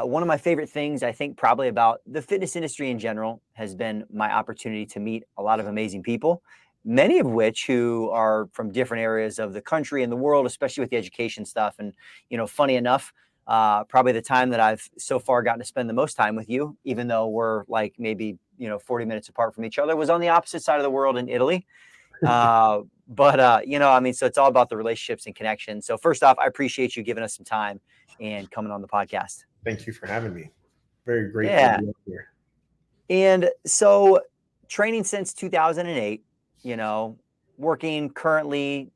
One of my favorite things, I think, probably about the fitness industry in general has been my opportunity to meet a lot of amazing people, many of which who are from different areas of the country and the world, especially with the education stuff. And, funny enough, probably the time that I've so far gotten to spend the most time with you, even though we're like maybe, 40 minutes apart from each other, was on the opposite side of the world in Italy. So it's all about the relationships and connections. So first off, I appreciate you giving us some time and coming on the podcast. Thank you for having me. Very grateful to Yeah. be up here. And so training since 2008, you know, working currently,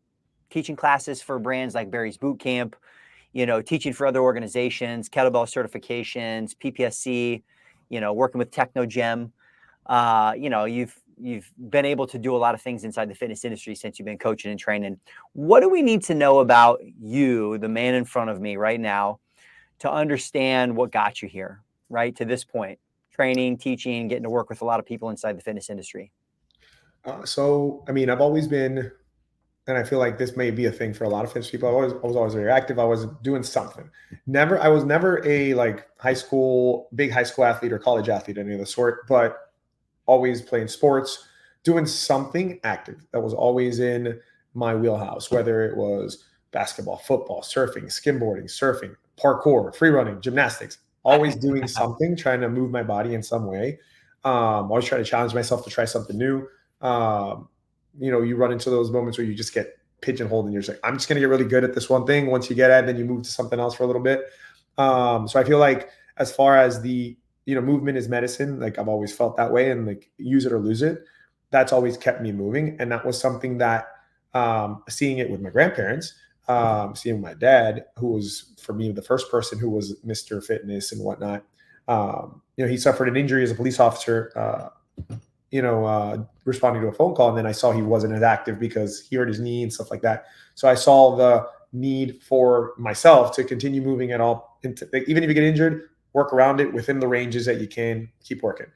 teaching classes for brands like Barry's Boot Camp, teaching for other organizations, kettlebell certifications, PPSC, working with Technogem. You've been able to do a lot of things inside the fitness industry since you've been coaching and training. What do we need to know about you, the man in front of me right now, to understand what got you here, right, to this point? Training, teaching, getting to work with a lot of people inside the fitness industry. I've always been, and I feel like this may be a thing for a lot of fitness people. I was always very active. I was doing something. I was never a like big high school athlete or college athlete, any of the sort, but always playing sports, doing something active. That was always in my wheelhouse, whether it was basketball, football, surfing, skimboarding, surfing, parkour, free running, gymnastics, always doing something, trying to move my body in some way. Always try to challenge myself to try something new. Um, you run into those moments where you just get pigeonholed and you're just like, I'm just going to get really good at this one thing. Once you get at it, then you move to something else for a little bit. So I feel like as far as the, movement is medicine, like I've always felt that way, and like use it or lose it. That's always kept me moving. And that was something that, seeing it with my grandparents, seeing my dad, who was for me the first person who was Mr. Fitness and whatnot. He suffered an injury as a police officer, responding to a phone call. And then I saw he wasn't as active because he hurt his knee and stuff like that. So I saw the need for myself to continue moving at all. Like, even if you get injured, work around it within the ranges that you can, keep working.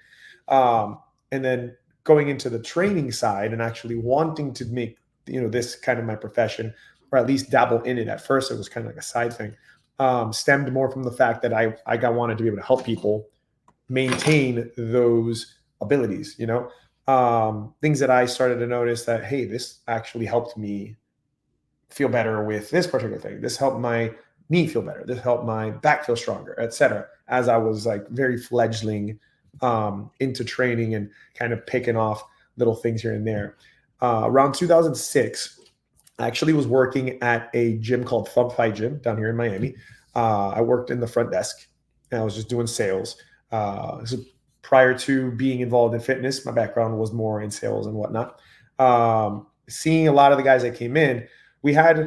And then going into the training side and actually wanting to make, this kind of my profession, or at least dabble in it. At first, it was kind of like a side thing. Stemmed more from the fact that I wanted to be able to help people maintain those abilities, things that I started to notice that, hey, this actually helped me feel better with this particular thing. This helped my knee feel better. This helped my back feel stronger, etc. As I was like very fledgling into training and kind of picking off little things here and there. Around 2006, I actually was working at a gym called Thump Fight Gym down here in Miami. I worked in the front desk and I was just doing sales. So prior to being involved in fitness, my background was more in sales and whatnot. Seeing a lot of the guys that came in, you kind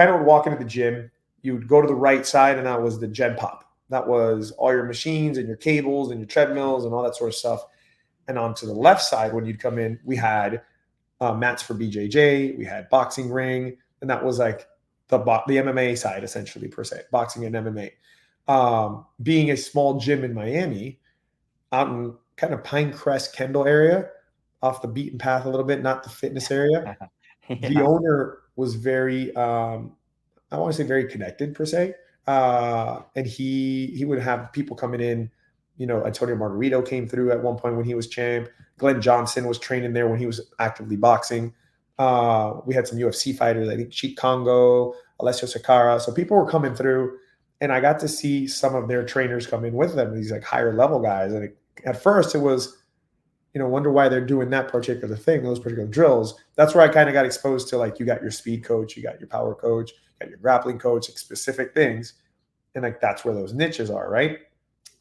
of would walk into the gym, you would go to the right side, and that was the Gen Pop. That was all your machines and your cables and your treadmills and all that sort of stuff. And on to the left side, when you'd come in, we had mats for BJJ, we had boxing ring, and that was like the MMA side, essentially, per se, boxing and MMA. Being a small gym in Miami, out in kind of Pinecrest, Kendall area, off the beaten path a little bit, not the fitness area. The Yeah. owner was very, I want to say very connected per se. And he would have people coming in. Antonio Margarito came through at one point when he was champ. Glenn Johnson was training there when he was actively boxing. We had some UFC fighters, I think Cheat Congo, Alessio Sakara. So people were coming through, and I got to see some of their trainers come in with them, these like higher level guys. And at first it was, wonder why they're doing that particular thing, those particular drills. That's where I kind of got exposed to, like, you got your speed coach, you got your power coach, you got your grappling coach, like specific things. And like, that's where those niches are, right?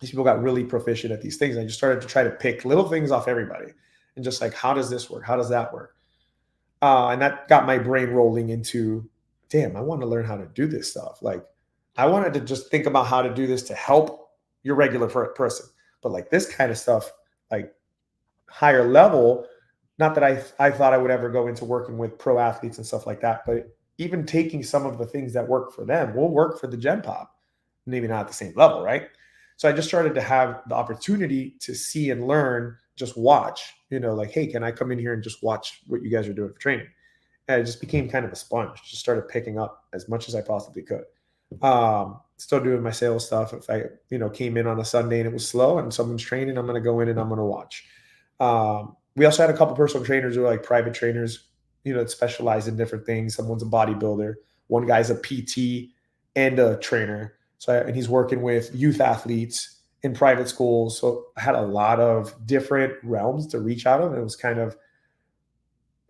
These people got really proficient at these things. I just started to try to pick little things off everybody and just like, how does this work? How does that work? And that got my brain rolling into, damn, I want to learn how to do this stuff. Like, I wanted to just think about how to do this to help your regular person. But like this kind of stuff, like higher level, not that I thought I would ever go into working with pro athletes and stuff like that, but even taking some of the things that work for them will work for the Gen Pop, maybe not at the same level, right? So I just started to have the opportunity to see and learn, just watch, like, hey, can I come in here and just watch what you guys are doing for training? And I just became kind of a sponge, just started picking up as much as I possibly could. still doing my sales stuff. If I, came in on a Sunday and it was slow and someone's training, I'm going to go in and I'm going to watch. We also had a couple personal trainers who are like private trainers, that specialize in different things. Someone's a bodybuilder. One guy's a PT and a trainer. And he's working with youth athletes in private schools. So I had a lot of different realms to reach out of. And it was kind of,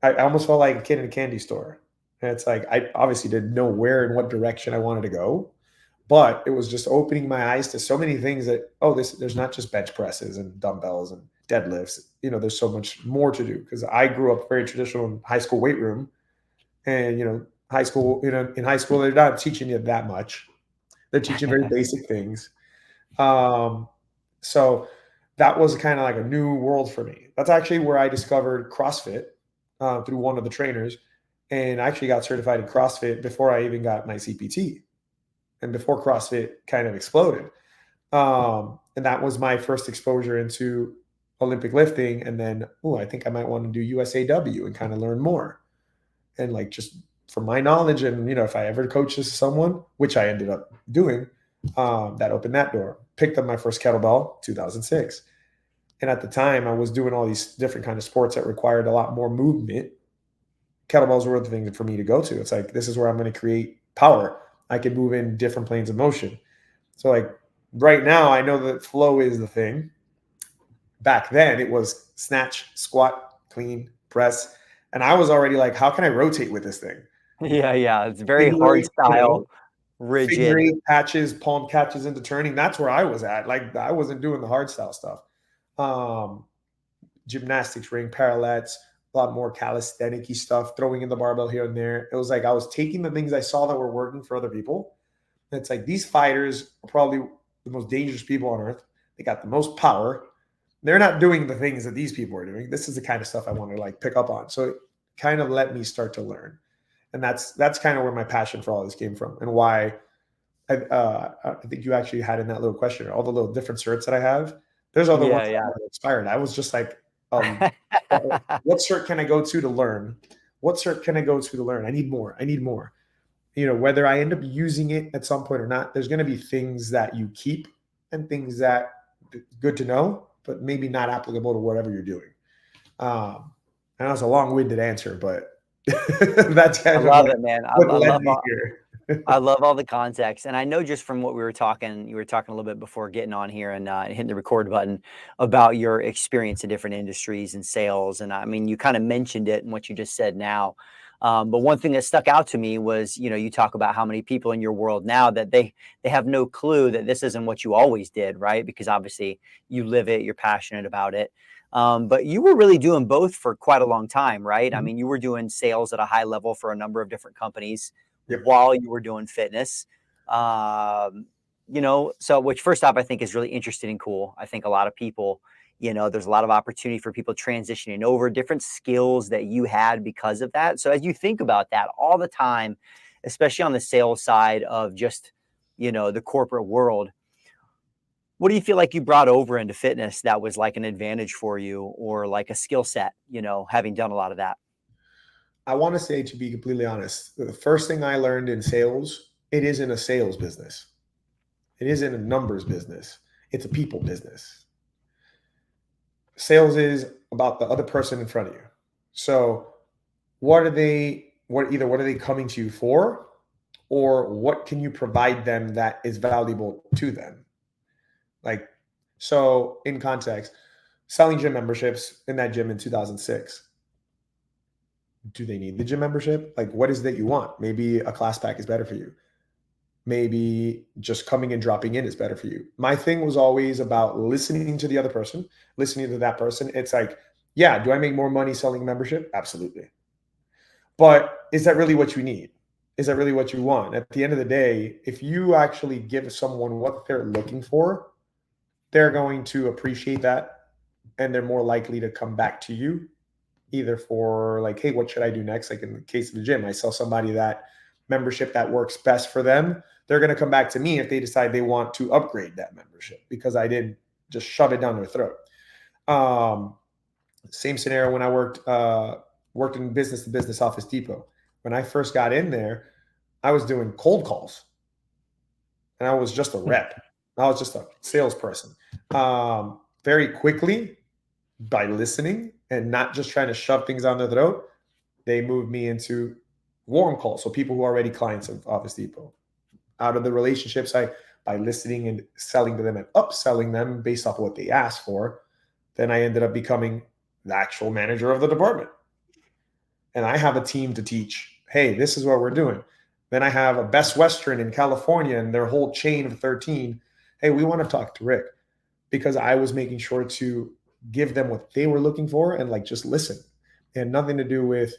I almost felt like a kid in a candy store. And it's like, I obviously didn't know where and what direction I wanted to go, but it was just opening my eyes to so many things that, there's not just bench presses and dumbbells and deadlifts. There's so much more to do, because I grew up very traditional in high school weight room. And, high school, in high school, they're not teaching you that much. They're teaching very basic things. Um, so that was kind of like a new world for me. That's actually where I discovered CrossFit, through one of the trainers. And I actually got certified in CrossFit before I even got my CPT, and before CrossFit kind of exploded. And that was my first exposure into Olympic lifting. And then, I think I might want to do USAW and kind of learn more. And like, just from my knowledge, and if I ever coach this to someone, which I ended up doing, that opened that door. Picked up my first kettlebell 2006. And at the time I was doing all these different kind of sports that required a lot more movement. Kettlebells were the thing for me to go to. It's like, this is where I'm going to create power. I can move in different planes of motion. So like right now, I know that flow is the thing. Back then it was snatch, squat, clean, press. And I was already like, how can I rotate with this thing? Yeah. It's very Figure hard eight, style, figure rigid. eight patches, palm catches into turning. That's where I was at. Like, I wasn't doing the hard style stuff. Um, Gymnastics ring, parallettes, a lot more calisthenic-y stuff, throwing in the barbell here and there. It was like I was taking the things I saw that were working for other people. And it's like, these fighters are probably the most dangerous people on earth. They got the most power. They're not doing the things that these people are doing. This is the kind of stuff I want to like pick up on. So it kind of let me start to learn. And that's kind of where my passion for all this came from, and why I think you actually had in that little question, all the little different certs that I have. There's other ones Yeah. that expired. I was just like, what cert can I go to learn? What cert can I go to learn? I need more. I need more. Whether I end up using it at some point or not, there's going to be things that you keep and things that good to know, but maybe not applicable to whatever you're doing. And that's a long-winded answer, but that's I kind of love like it, man. I, what I led love me all, here. I love all the context, and I know just from what we were talking, you were talking a little bit before getting on here and hitting the record button about your experience in different industries and sales. And I mean, you kind of mentioned it in what you just said now. But one thing that stuck out to me was, you talk about how many people in your world now that they have no clue that this isn't what you always did, right? Because obviously you live it, you're passionate about it. But you were really doing both for quite a long time, right? I Mhm. mean, you were doing sales at a high level for a number of different companies Yep. while you were doing fitness. So which first off, I think is really interesting and cool. I think a lot of people, there's a lot of opportunity for people transitioning over different skills that you had because of that. So as you think about that all the time, especially on the sales side of just, the corporate world, what do you feel like you brought over into fitness that was like an advantage for you or like a skill set, having done a lot of that? I want to say, to be completely honest, the first thing I learned in sales, it isn't a sales business. It isn't a numbers business. It's a people business. Sales is about the other person in front of you. So what are they coming to you for, or what can you provide them that is valuable to them? Like, so in context, selling gym memberships in that gym in 2006. Do they need the gym membership? Like, what is that you want? Maybe a class pack is better for you. Maybe just coming and dropping in is better for you. My thing was always about listening to the other person, listening to that person. It's like, yeah, do I make more money selling membership? Absolutely. But is that really what you need? Is that really what you want? At the end of the day, if you actually give someone what they're looking for, they're going to appreciate that, and they're more likely to come back to you, either for like, hey, what should I do next? Like in the case of the gym, I sell somebody that membership that works best for them. They're going to come back to me if they decide they want to upgrade that membership, because I didn't just shove it down their throat. Um, Same scenario when I worked in business to business Office Depot. When I first got in there, I was doing cold calls. and I was just a rep. I was just a salesperson. Very quickly, by listening and not just trying to shove things down their throat, they moved me into warm calls. So people who are already clients of Office Depot. Out of the relationships, by listening and selling to them and upselling them based off of what they asked for, then I ended up becoming the actual manager of the department. And I have a team to teach, hey, this is what we're doing. Then I have a Best Western in California and their whole chain of 13. Hey, we want to talk to Rick, because I was making sure to give them what they were looking for and like just listen. It had nothing to do with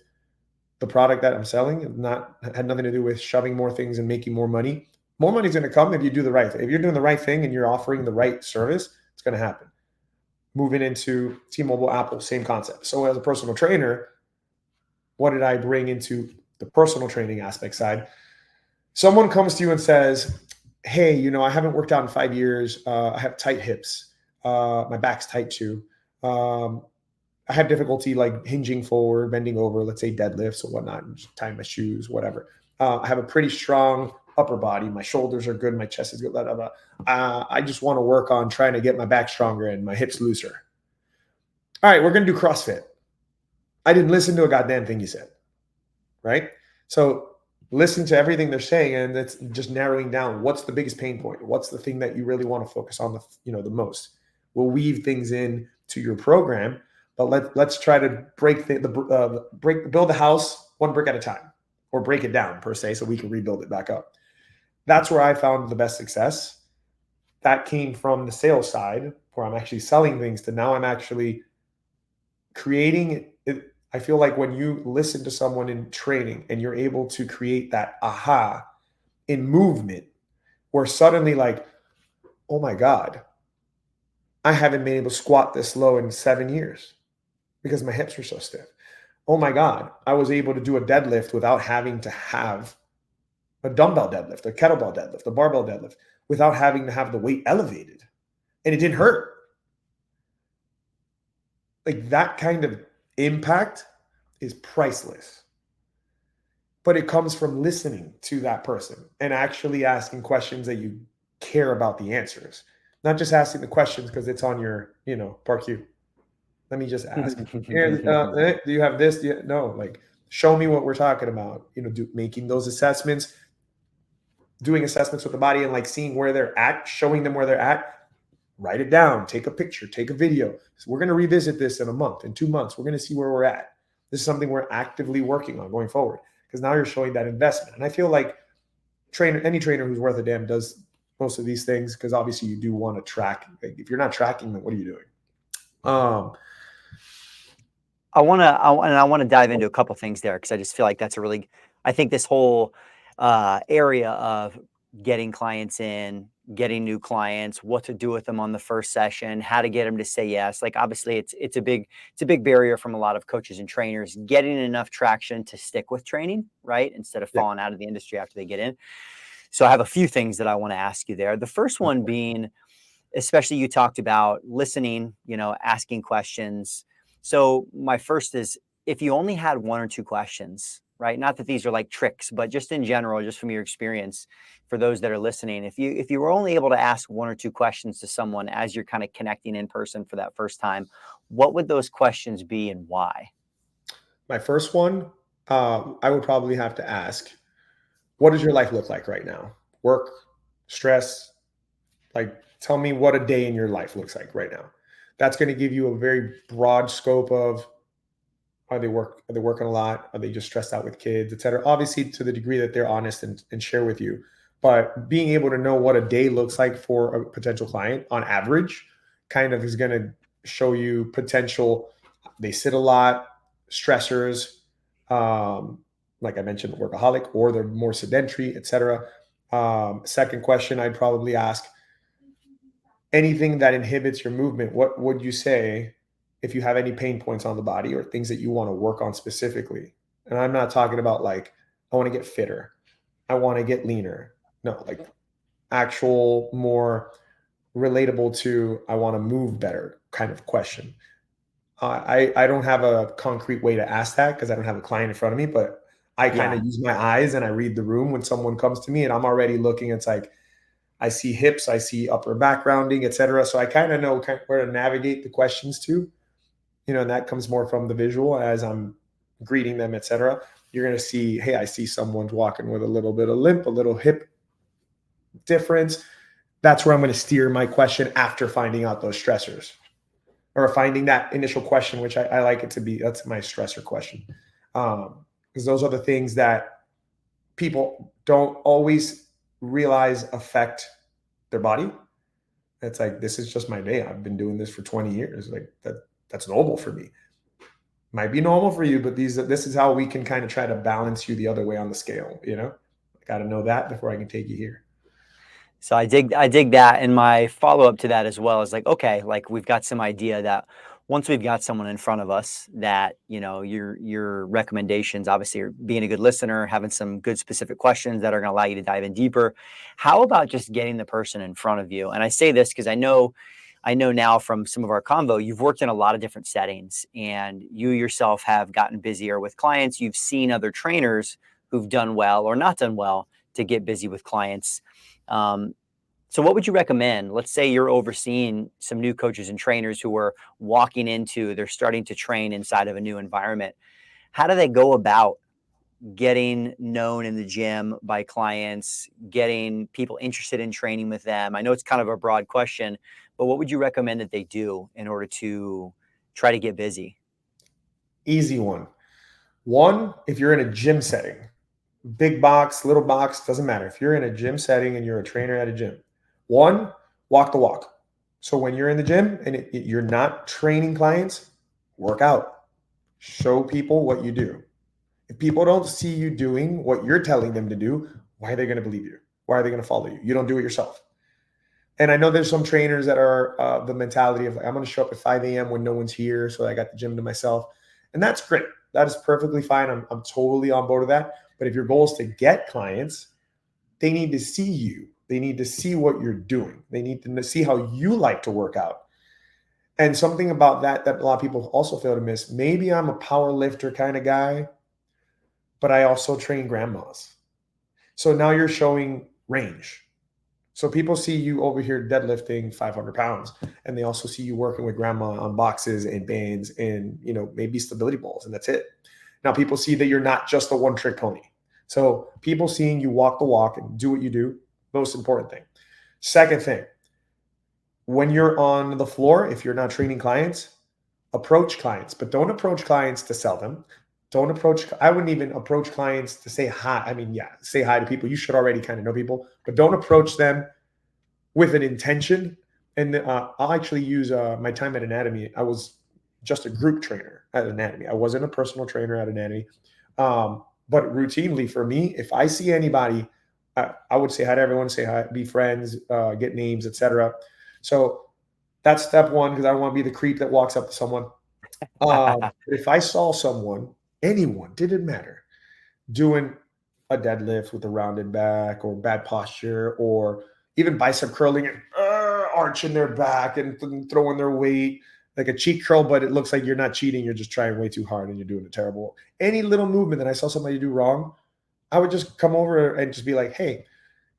the product that I'm selling. Not had nothing to do with shoving more things and making more money. More money is going to come if you do the right thing. If you're doing the right thing and you're offering the right service, it's going to happen. Moving into T-Mobile, Apple, same concept. So as a personal trainer, what did I bring into the personal training aspect side? Someone comes to you and says, hey, I haven't worked out in 5 years. I have tight hips. My back's tight too. I have difficulty like hinging forward, bending over, let's say deadlifts or whatnot, and just tying my shoes, whatever. I have a pretty strong upper body. My shoulders are good. My chest is good. Blah, blah, blah. I just want to work on trying to get my back stronger and my hips looser. All right, we're going to do CrossFit. I didn't listen to a goddamn thing you said, right? So listen to everything they're saying, and it's just narrowing down what's the biggest pain point. What's the thing that you really want to focus on the most. We'll weave things in to your program, but let's try to build the house one brick at a time, or break it down per se, so we can rebuild it back up. That's where I found the best success. That came from the sales side, where I'm actually selling things, to now I'm actually creating it. I feel like when you listen to someone in training and you're able to create that aha in movement, where suddenly like, oh my God, I haven't been able to squat this low in 7 years because my hips were so stiff. Oh my God, I was able to do a deadlift without having to have a dumbbell deadlift, a kettlebell deadlift, a barbell deadlift, without having to have the weight elevated. And it didn't hurt. Like that kind of impact is priceless. But it comes from listening to that person and actually asking questions that you care about the answers. Not just asking the questions because it's on your, park you. Let me just ask. Here, do you have this? No, like show me what we're talking about. Making those assessments, doing assessments with the body, and like seeing where they're at, showing them where they're at. Write it down, take a picture, take a video. So we're going to revisit this in a month, in 2 months. We're going to see where we're at. This is something we're actively working on going forward, because now you're showing that investment. And I feel like any trainer who's worth a damn does most of these things, because obviously you do want to track. Like, if you're not tracking, then what are you doing? I want to dive into a couple things there, because I just feel like that's I think this whole area of getting clients in, getting new clients, what to do with them on the first session, how to get them to say yes. Like obviously it's a big barrier from a lot of coaches and trainers getting enough traction to stick with training, right? Instead of falling out of the industry after they get in. So I have a few things that I want to ask you there. The first one being, especially you talked about listening, asking questions. So my first is, if you only had 1 or 2 questions, right? Not that these are like tricks, but just in general, just from your experience, for those that are listening, if you were only able to ask 1 or 2 questions to someone as you're kind of connecting in person for that first time, what would those questions be and why? My first one, I would probably have to ask, what does your life look like right now? Work, stress, like tell me what a day in your life looks like right now. That's going to give you a very broad scope of, are they working a lot? Are they just stressed out with kids, et cetera? Obviously, to the degree that they're honest and share with you. But being able to know what a day looks like for a potential client on average kind of is going to show you potential. They sit a lot, stressors, like I mentioned, workaholic, or they're more sedentary, et cetera. Second question, I'd probably ask, anything that inhibits your movement, what would you say if you have any pain points on the body or things that you want to work on specifically? And I'm not talking about like, I want to get fitter, I want to get leaner. No, like actual, more relatable to, I want to move better kind of question. I don't have a concrete way to ask that because I don't have a client in front of me, but I kind of use my eyes and I read the room when someone comes to me, and I'm already looking. It's like, I see hips, I see upper back rounding, etc. So I kind of know where to navigate the questions to, and that comes more from the visual as I'm greeting them, etc. You're going to see, hey, I see someone's walking with a little bit of limp, a little hip difference. That's where I'm going to steer my question after finding out those stressors or finding that initial question, which I like it to be. That's my stressor question. Because those are the things that people don't always realize affect their body. It's like, this is just my day. I've been doing this for 20 years. Like that's normal for me. Might be normal for you, but this is how we can kind of try to balance you the other way on the scale. I got to know that before I can take you here. So I dig that. And my follow-up to that as well is like, okay, like we've got some idea that once we've got someone in front of us that, your recommendations obviously are being a good listener, having some good specific questions that are going to allow you to dive in deeper. How about just getting the person in front of you? And I say this because I know now from some of our convo, you've worked in a lot of different settings and you yourself have gotten busier with clients. You've seen other trainers who've done well or not done well to get busy with clients. Um, so what would you recommend? Let's say you're overseeing some new coaches and trainers who are they're starting to train inside of a new environment. How do they go about getting known in the gym by clients, getting people interested in training with them? I know it's kind of a broad question, but what would you recommend that they do in order to try to get busy? Easy one. One, if you're in a gym setting, big box, little box, doesn't matter. If you're in a gym setting and you're a trainer at a gym, one, walk the walk. So when you're in the gym and you're not training clients, work out. Show people what you do. If people don't see you doing what you're telling them to do, why are they going to believe you? Why are they going to follow you? You don't do it yourself. And I know there's some trainers that are the mentality of like, I'm going to show up at 5 a.m. when no one's here. So I got the gym to myself. And that's great. That is perfectly fine. I'm totally on board with that. But if your goal is to get clients, they need to see you. They need to see what you're doing. They need to see how you like to work out. And something about that a lot of people also fail to miss. Maybe I'm a power lifter kind of guy, but I also train grandmas. So now you're showing range. So people see you over here deadlifting 500 pounds, and they also see you working with grandma on boxes and bands and maybe stability balls, and that's it. Now people see that you're not just a one-trick pony. So people seeing you walk the walk and do what you do, most important thing. Second thing, when you're on the floor, if you're not training clients, approach clients, but don't approach clients to sell them. I wouldn't even approach clients to say hi. I mean, yeah, say hi to people. You should already kind of know people, but don't approach them with an intention. And I'll actually use my time at Anatomy. I was just a group trainer at Anatomy. I wasn't a personal trainer at Anatomy. But routinely for me, if I see anybody, I would say hi to everyone, say hi, be friends, get names, etc. So that's step one, because I don't want to be the creep that walks up to someone. If I saw someone, anyone, didn't matter, doing a deadlift with a rounded back or bad posture or even bicep curling and arching their back and throwing their weight like a cheat curl, but it looks like you're not cheating. You're just trying way too hard and you're doing it terrible. Any little movement that I saw somebody do wrong, I would just come over and just be like, hey,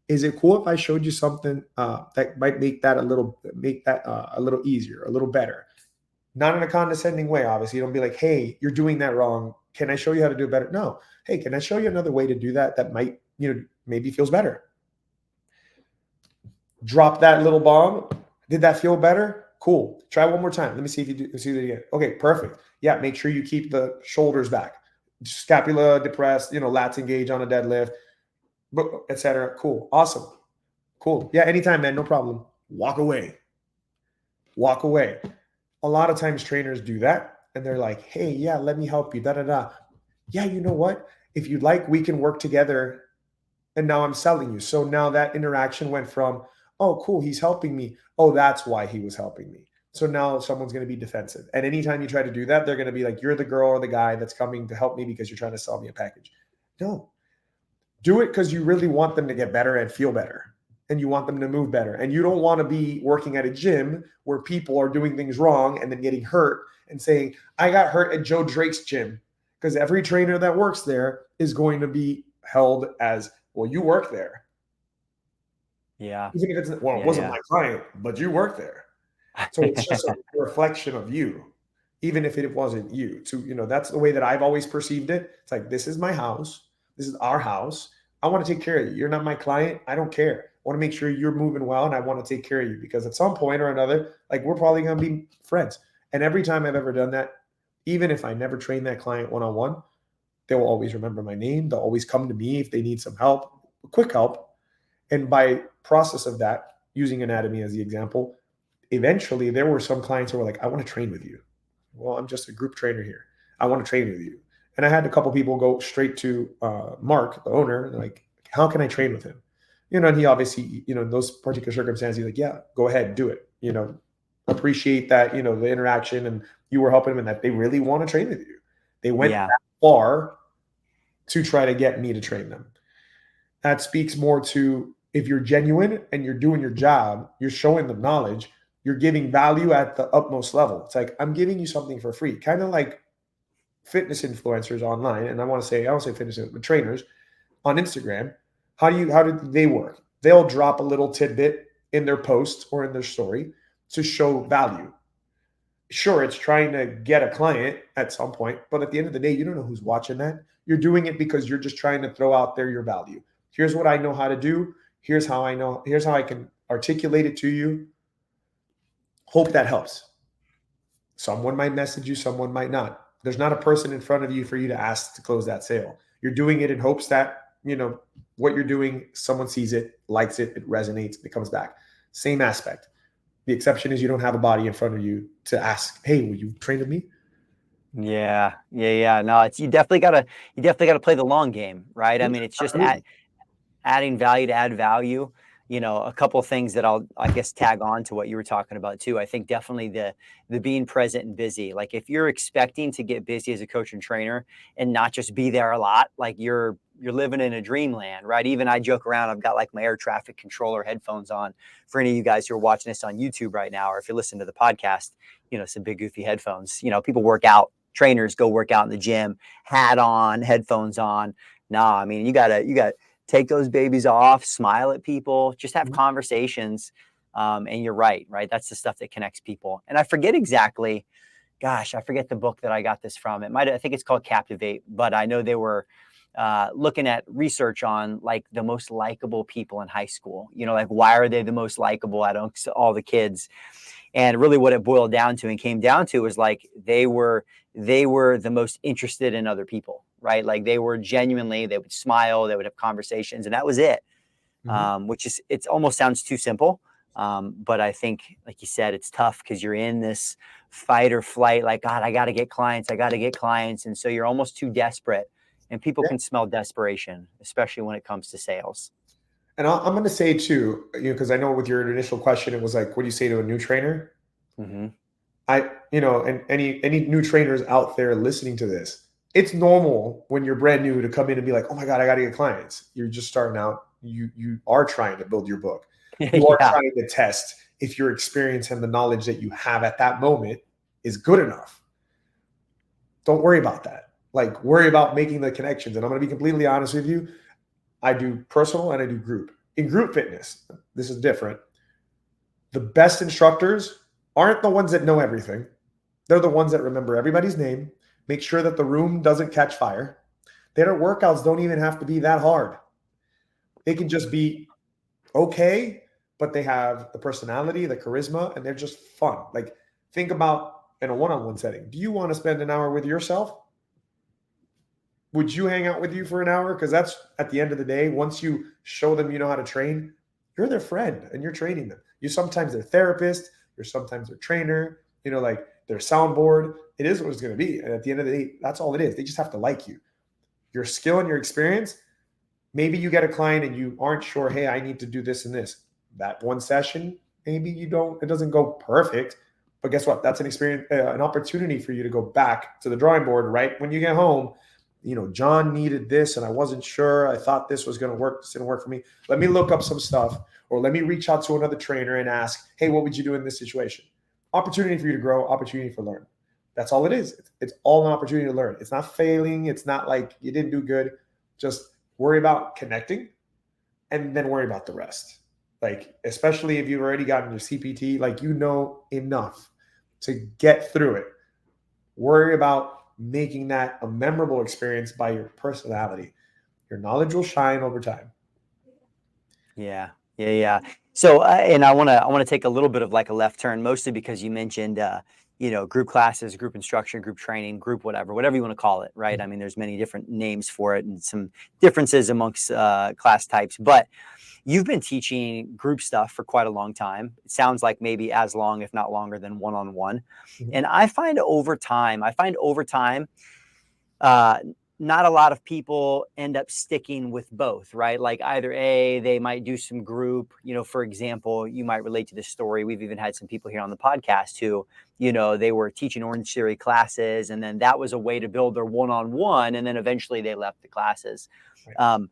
is it cool if I showed you something that might make that a little easier, a little better? Not in a condescending way, obviously. You don't be like, hey, you're doing that wrong. Can I show you how to do it better? No. Hey, can I show you another way to do that that might, maybe feels better? Drop that little bomb. Did that feel better? Cool. Try one more time. Let me see if you do. See that again. Okay, perfect. Yeah, make sure you keep the shoulders back, scapula depressed. Lats engaged on a deadlift, etc. Cool. Awesome. Cool. Yeah, anytime, man. No problem. Walk away. Walk away. A lot of times trainers do that and they're like, hey, yeah, let me help you. Da da da. Yeah, you know what? If you'd like, we can work together. And now I'm selling you. So now that interaction went from, oh, cool, he's helping me. Oh, that's why he was helping me. So now someone's going to be defensive. And anytime you try to do that, they're going to be like, you're the girl or the guy that's coming to help me because you're trying to sell me a package. No, do it because you really want them to get better and feel better. And you want them to move better. And you don't want to be working at a gym where people are doing things wrong and then getting hurt and saying, I got hurt at Joe Drake's gym. Because every trainer that works there is going to be held as, well, you work there. Yeah. Even if it's, well, it Yeah. wasn't Yeah. my client, but you work there. So it's just a reflection of you, even if it wasn't you. To, that's the way that I've always perceived it. It's like, this is my house. This is our house. I want to take care of you. You're not my client. I don't care. I want to make sure you're moving well, and I want to take care of you, because at some point or another, like, we're probably going to be friends. And every time I've ever done that, even if I never train that client one on one, they will always remember my name. They'll always come to me if they need some help, quick help. And by process of that, using anatomy as the example, eventually there were some clients who were like, I want to train with you. Well, I'm just a group trainer here. I want to train with you. And I had a couple people go straight to Mark, the owner, and like, how can I train with him? And he obviously, in those particular circumstances, he's like, yeah, go ahead, do it. Appreciate that, the interaction, and you were helping them, and that they really want to train with you. They went Yeah. that far to try to get me to train them. That speaks more to, if you're genuine and you're doing your job, you're showing them knowledge, you're giving value at the utmost level. It's like, I'm giving you something for free, kind of like fitness influencers online. And I don't say fitness, but trainers on Instagram. How do they work? They'll drop a little tidbit in their post or in their story to show value. Sure, it's trying to get a client at some point, but at the end of the day, you don't know who's watching that. You're doing it because you're just trying to throw out there your value. Here's what I know how to do. Here's how I can articulate it to you. Hope that helps. Someone might message you, someone might not. There's not a person in front of you for you to ask to close that sale. You're doing it in hopes that, what you're doing, someone sees it, likes it, it resonates, it comes back. Same aspect. The exception is you don't have a body in front of you to ask, hey, will you train with me? Yeah. Yeah. Yeah. No, you definitely gotta play the long game, right? I Yeah, mean, it's just absolutely. adding value to add value. A couple of things that I guess, tag on to what you were talking about too. I think definitely the being present and busy. Like, if you're expecting to get busy as a coach and trainer and not just be there a lot, like, you're living in a dreamland, right? Even I joke around, I've got like my air traffic controller headphones on. For any of you guys who are watching this on YouTube right now, or if you listen to the podcast, some big goofy headphones. People work out, trainers go work out in the gym, hat on, headphones on. Nah, I mean, you got take those babies off, smile at people, just have Mhm. conversations. And you're right? That's the stuff that connects people. And I forget exactly, gosh, I forget the book that I got this from. I think it's called Captivate, but I know they were looking at research on, like, the most likable people in high school. Like, why are they the most likable out of all the kids? And really what it boiled down to and came down to was, like, they were the most interested in other people, right? Like, they would smile, they would have conversations, and that was it. Mhm. Which is, it almost sounds too simple. But I think, like you said, it's tough because you're in this fight or flight, like, God, I got to get clients, I got to get clients. And so you're almost too desperate, and people Yeah. can smell desperation, especially when it comes to sales. And I'm going to say too, because I know with your initial question, it was like, what do you say to a new trainer? Hmm. And any new trainers out there listening to this, it's normal when you're brand new to come in and be like, oh my God, I got to get clients. You're just starting out. You are trying to build your book. You are Yeah. trying to test if your experience and the knowledge that you have at that moment is good enough. Don't worry about that. Like, worry about making the connections. And I'm going to be completely honest with you. I do personal and I do group. In group fitness, this is different. The best instructors aren't the ones that know everything. They're the ones that remember everybody's name, make sure that the room doesn't catch fire. Their workouts don't even have to be that hard. They can just be okay, but they have the personality, the charisma, and they're just fun. Like, think about in a one on one setting. Do you want to spend an hour with yourself? Would you hang out with you for an hour? Because that's at the end of the day, once you show them you know how to train, you're their friend and you're training them. You sometimes their therapist, you're sometimes their trainer, like their soundboard. It is what it's going to be. And at the end of the day, that's all it is. They just have to like you. Your skill and your experience, maybe you get a client and you aren't sure, hey, I need to do this and this. That one session, maybe it doesn't go perfect. But guess what? That's an experience, an opportunity for you to go back to the drawing board right when you get home. John needed this and I wasn't sure. I thought this was going to work. This didn't work for me. Let me look up some stuff, or let me reach out to another trainer and ask, hey, what would you do in this situation? Opportunity for you to grow, opportunity for learn. That's all it is. It's all an opportunity to learn. It's not failing. It's not like you didn't do good. Just worry about connecting and then worry about the rest. Like, especially if you've already gotten your CPT, like, you know enough to get through it. Worry about making that a memorable experience by your personality. Your knowledge will shine over time. Yeah, yeah, yeah. So, and I want to take a little bit of like a left turn, mostly because you mentioned, group classes, group instruction, group training, group whatever you want to call it, right? I mean, there's many different names for it and some differences amongst class types, but you've been teaching group stuff for quite a long time. It sounds like maybe as long, if not longer, than one-on-one. Mhm. And I find over time, uh, not a lot of people end up sticking with both, right? Like either they might do some group, for example, you might relate to this story. We've even had some people here on the podcast who, they were teaching Orange Theory classes, and then that was a way to build their one-on-one, and then eventually they left the classes. Right. Um,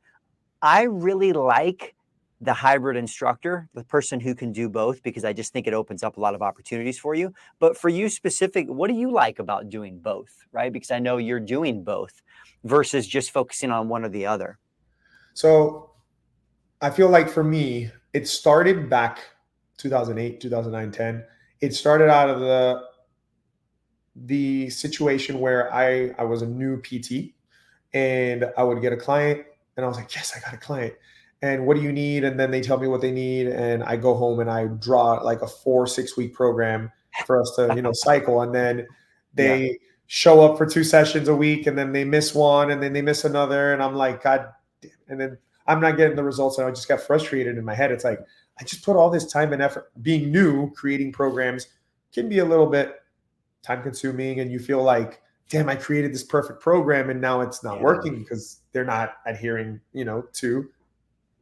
I really like the hybrid instructor, the person who can do both, because I just think it opens up a lot of opportunities for you. But for you specific, what do you like about doing both, right? Because I know you're doing both versus just focusing on one or the other. So I feel like for me, it started back 2008, 2009, 10. It started out of the situation where I was a new PT, and I would get a client, and I was like, yes, I got a client. And what do you need? And then they tell me what they need. And I go home and I draw like a 4 6 week program for us to, cycle. And then Yeah. they show up for 2 sessions a week, and then they miss one, and then they miss another. And I'm like, God damn. And then I'm not getting the results. And I just got frustrated in my head. It's like, I just put all this time and effort. Being new, creating programs can be a little bit time consuming, and you feel like, damn, I created this perfect program and now it's not Yeah. working because they're not adhering, to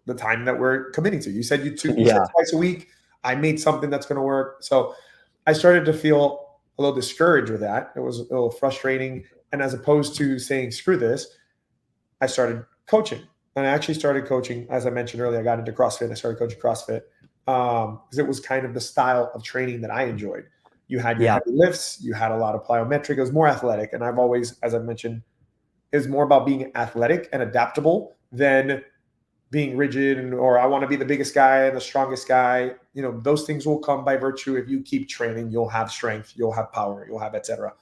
the time that we're committing to. You said Yeah. twice a week. I made something that's going to work. So I started to feel a little discouraged with that. It was a little frustrating. And as opposed to saying, screw this, I started coaching. And I actually started coaching, as I mentioned earlier, I got into CrossFit. I started coaching CrossFit because it was kind of the style of training that I enjoyed. You had your Yeah. heavy lifts, you had a lot of plyometric. It was more athletic. And I've always, as I mentioned, it was more about being athletic and adaptable than being rigid or I want to be the biggest guy and the strongest guy. Those things will come by virtue. If you keep training, you'll have strength, you'll have power, you'll have etc.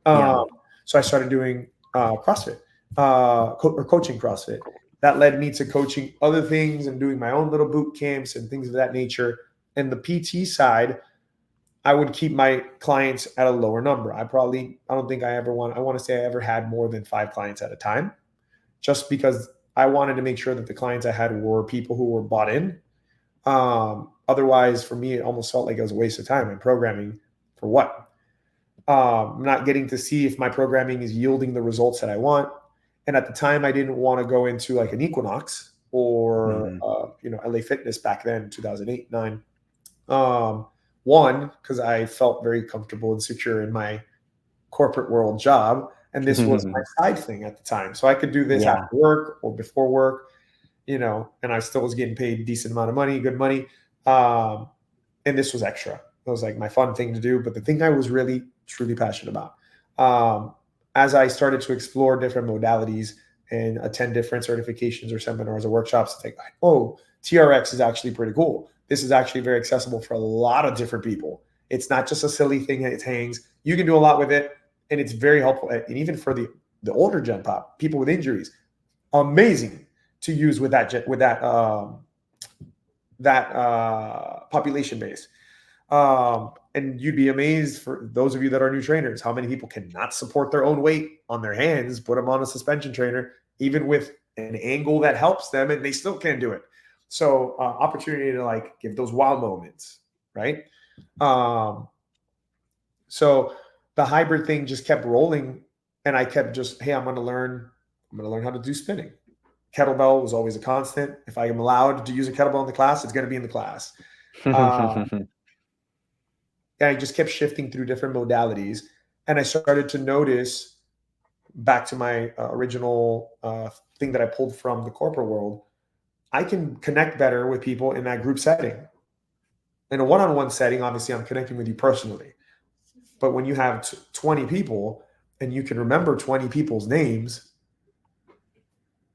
Yeah. So I started doing CrossFit or coaching CrossFit. That led me to coaching other things and doing my own little boot camps and things of that nature. And the PT side, I would keep my clients at a lower number. I don't think I want to say I ever had more than 5 clients at a time, just because I wanted to make sure that the clients I had were people who were bought in. Otherwise, for me, it almost felt like it was a waste of time. I'm programming for what? I'm not getting to see if my programming is yielding the results that I want. And at the time, I didn't want to go into like an Equinox or Hmm. LA Fitness back then, 2008, 9. One, because I felt very comfortable and secure in my corporate world job, and this was my side thing at the time, so I could do this after Yeah. work or before work, and I still was getting paid a decent amount of money, good money. Um, and this was extra. It was like my fun thing to do, but the thing I was really truly passionate about. As I started to explore different modalities and attend different certifications or seminars or workshops, it's like, oh, TRX is actually pretty cool. This is actually very accessible for a lot of different people. It's not just a silly thing that it hangs. You can do a lot with it, and it's very helpful. And even for the older gen pop, people with injuries, amazing to use with that population base. And you'd be amazed, for those of you that are new trainers, how many people cannot support their own weight on their hands, put them on a suspension trainer, even with an angle that helps them, and they still can't do it. So opportunity to like give those wow moments, right? Um, so the hybrid thing just kept rolling, and I kept just, hey, I'm going to learn how to do spinning. Kettlebell was always a constant. If I am allowed to use a kettlebell in the class, it's going to be in the class. Uh, and I just kept shifting through different modalities. And I started to notice, back to my original thing that I pulled from the corporate world, I can connect better with people in that group setting. In a one-on-one setting, obviously, I'm connecting with you personally. But when you have 20 people and you can remember 20 people's names,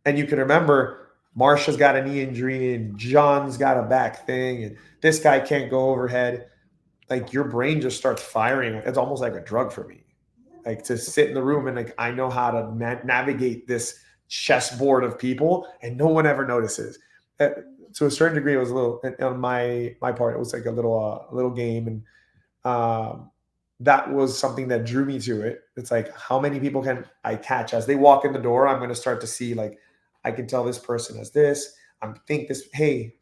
and you can remember Marsha's got a knee injury and John's got a back thing and this guy can't go overhead. Like your brain just starts firing. It's almost like a drug for me. Like to sit in the room and like I know how to navigate this chessboard of people and no one ever notices. To a certain degree, it was a little on my part. It was like a little game, and um, that was something that drew me to it. It's like how many people can I catch as they walk in the door? I'm going to start to see like I can tell this person has this. I'm think this. Hey,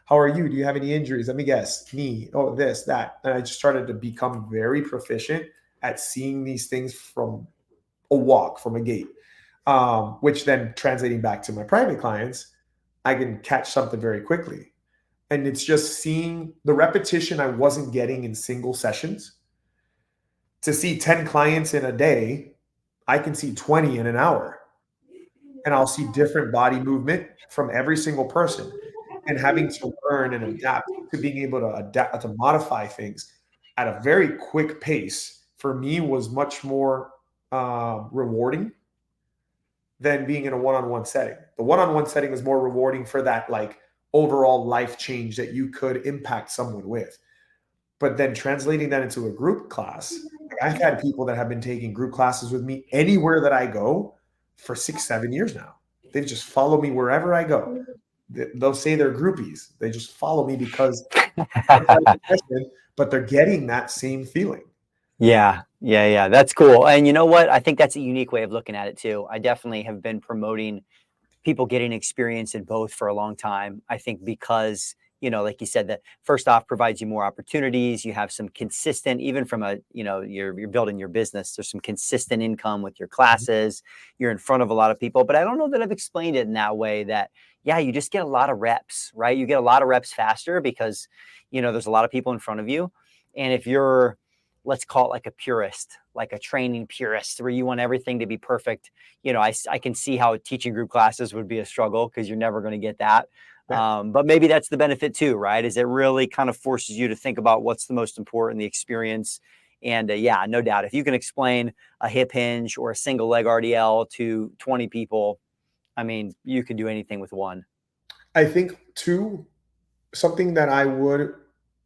how are you? Do you have any injuries? Let me guess. Knee. Oh, this, that. And I just started to become very proficient at seeing these things from a walk, from a gait, which then translating back to my private clients, I can catch something very quickly. And it's just seeing the repetition I wasn't getting in single sessions. To see 10 clients in a day, I can see 20 in an hour. And I'll see different body movement from every single person. And having to learn and adapt to being able to adapt to modify things at a very quick pace for me was much more rewarding than being in a one-on-one setting. The one-on-one setting is more rewarding for that like overall life change that you could impact someone with. But then translating that into a group class, like I've had people that have been taking group classes with me anywhere that I go for 6, 7 years now. They just follow me wherever I go. They'll say they're groupies. They just follow me because but they're getting that same feeling. Yeah, yeah, yeah. That's cool. And you know what? I think that's a unique way of looking at it too. I definitely have been promoting people getting experience in both for a long time. I think because, like you said, that first off provides you more opportunities. You have some consistent, even from a, you're building your business. There's some consistent income with your classes. You're in front of a lot of people, but I don't know that I've explained it in that way that, yeah, you just get a lot of reps, right? You get a lot of reps faster because, there's a lot of people in front of you. And if you're, let's call it like a purist, like a training purist, where you want everything to be perfect. I can see how teaching group classes would be a struggle because you're never going to get that. But maybe that's the benefit too, right? Is it really kind of forces you to think about what's the most important, the experience. And yeah, no doubt, if you can explain a hip hinge or a single leg RDL to 20 people, I mean, you can do anything with one. I think too, something that I would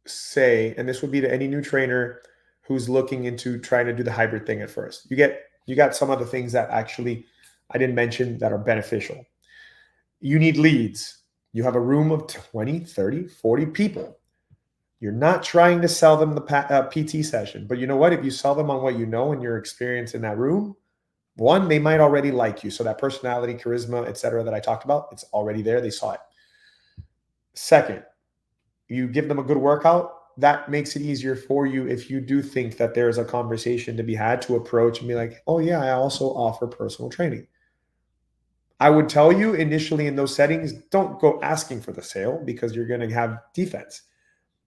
say, and this would be to any new trainer who's looking into trying to do the hybrid thing at first. You got some of the things that actually I didn't mention that are beneficial. You need leads. You have a room of 20, 30, 40 people. You're not trying to sell them the PT session, but you know what? If you sell them on what you know and your experience in that room, one, they might already like you. So that personality, charisma, etc., that I talked about, it's already there. They saw it. Second, you give them a good workout. That makes it easier for you if you do think that there's a conversation to be had to approach and be like, oh, yeah, I also offer personal training. I would tell you initially in those settings, don't go asking for the sale because you're going to have defense.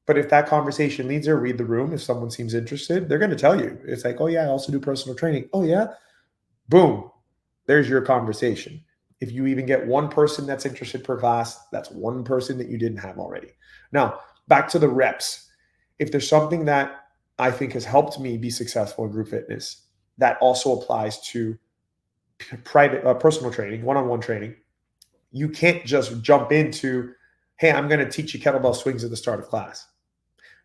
But if that conversation leads there, read the room. If someone seems interested, they're going to tell you. It's like, oh, yeah, I also do personal training. Oh, yeah. Boom. There's your conversation. If you even get one person that's interested per class, that's one person that you didn't have already. Now, back to the reps. If there's something that I think has helped me be successful in group fitness, that also applies to private personal training, one-on-one training. You can't just jump into, hey, I'm going to teach you kettlebell swings at the start of class.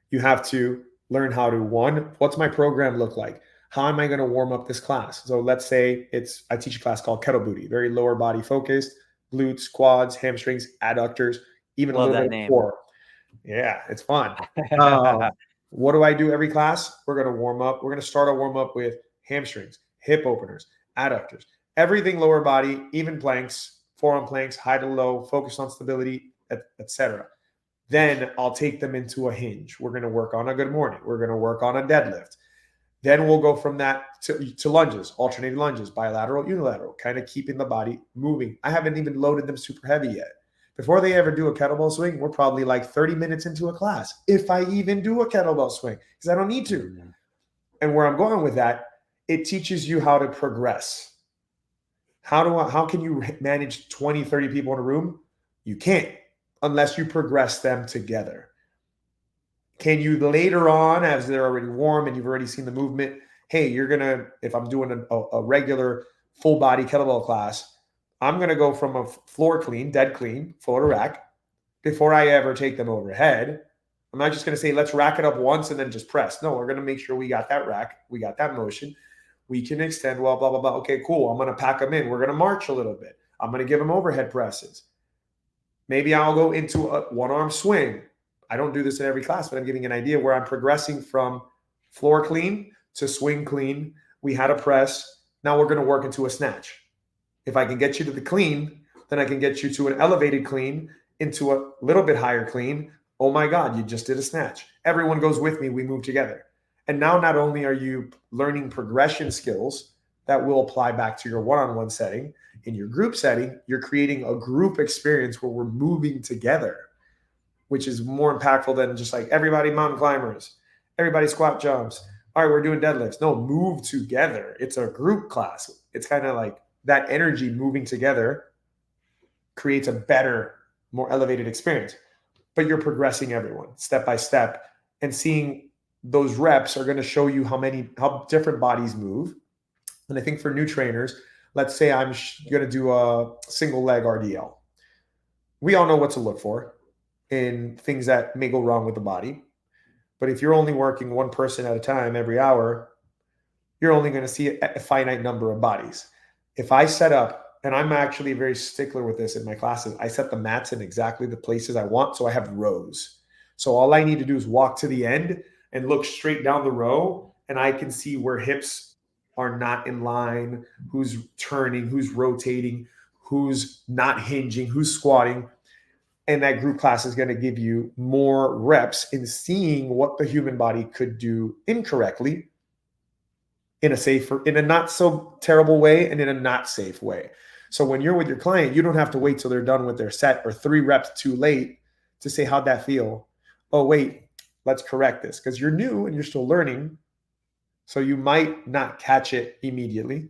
You have to learn how to, one, what's my program look like? How am I going to warm up this class? So let's say I teach a class called kettle booty, very lower body focused, glutes, quads, hamstrings, adductors, even a Love little bit that of name. core. Yeah, it's fun. What do I do every class? We're going to warm up. We're going to start our warm up with hamstrings, hip openers, adductors, everything lower body, even planks, forearm planks, high to low, focus on stability, etc. Then I'll take them into a hinge. We're going to work on a good morning. We're going to work on a deadlift. Then we'll go from that to lunges, alternating lunges, bilateral, unilateral, kind of keeping the body moving. I haven't even loaded them super heavy yet. Before they ever do a kettlebell swing, we're probably like 30 minutes into a class, if I even do a kettlebell swing, because I don't need to. And where I'm going with that, it teaches you how to progress. How can you manage 20, 30 people in a room? You can't unless you progress them together. Can you later on, as they're already warm and you've already seen the movement, hey, you're going to, if I'm doing a regular full body kettlebell class, I'm going to go from a floor clean, dead clean, floor to rack before I ever take them overhead. I'm not just going to say, let's rack it up once and then just press. No, we're going to make sure we got that rack, we got that motion. We can extend, well, blah, blah, blah. Okay, cool. I'm going to pack them in. We're going to march a little bit. I'm going to give them overhead presses. Maybe I'll go into a one-arm swing. I don't do this in every class, but I'm giving an idea where I'm progressing from floor clean to swing clean. We had a press. Now we're going to work into a snatch. If I can get you to the clean, then I can get you to an elevated clean into a little bit higher clean. Oh my God, you just did a snatch. Everyone goes with me. We move together. And now not only are you learning progression skills that will apply back to your one-on-one setting, in your group setting, you're creating a group experience where we're moving together, which is more impactful than just like everybody mountain climbers, everybody squat jumps. All right, we're doing deadlifts. No, move together. It's a group class. It's kind of like that energy moving together creates a better, more elevated experience. But you're progressing everyone step by step, and seeing those reps are going to show you how different bodies move. And I think for new trainers, let's say I'm going to do a single leg RDL. We all know what to look for in things that may go wrong with the body. But if you're only working one person at a time every hour, you're only going to see a finite number of bodies. If I set up, and I'm actually very stickler with this in my classes, I set the mats in exactly the places I want. So I have rows. So all I need to do is walk to the end and look straight down the row, and I can see where hips are not in line, who's turning, who's rotating, who's not hinging, who's squatting. And that group class is going to give you more reps in seeing what the human body could do incorrectly in a not so terrible way and in a not safe way. So when you're with your client, you don't have to wait till they're done with their set or 3 reps too late to say, how'd that feel? Oh, wait, let's correct this, because you're new and you're still learning. So you might not catch it immediately.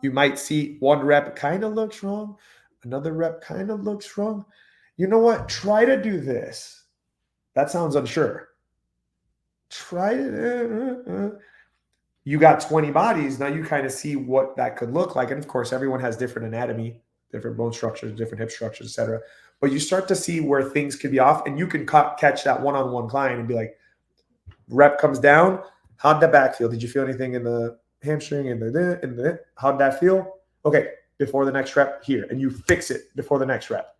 You might see one rep kind of looks wrong. Another rep kind of looks wrong. You know what? Try to do this. That sounds unsure. Try to. You got 20 bodies. Now you kind of see what that could look like. And of course, everyone has different anatomy, different bone structures, different hip structures, etc. But you start to see where things could be off, and you can catch that one-on-one client and be like, rep comes down. How'd that back feel? Did you feel anything in the hamstring how'd that feel? Okay, before the next rep here. And you fix it before the next rep.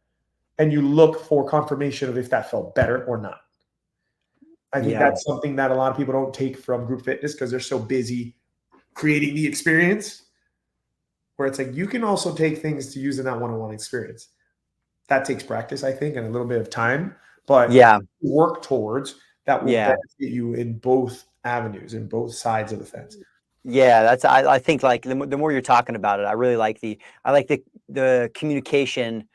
And you look for confirmation of if that felt better or not. I think that's something that a lot of people don't take from group fitness because they're so busy creating the experience, where it's like you can also take things to use in that one-on-one experience. That takes practice, I think, and a little bit of time, but work towards that will benefit you in both avenues, in both sides of the fence. Yeah, I think like the more you're talking about it, I really like the communication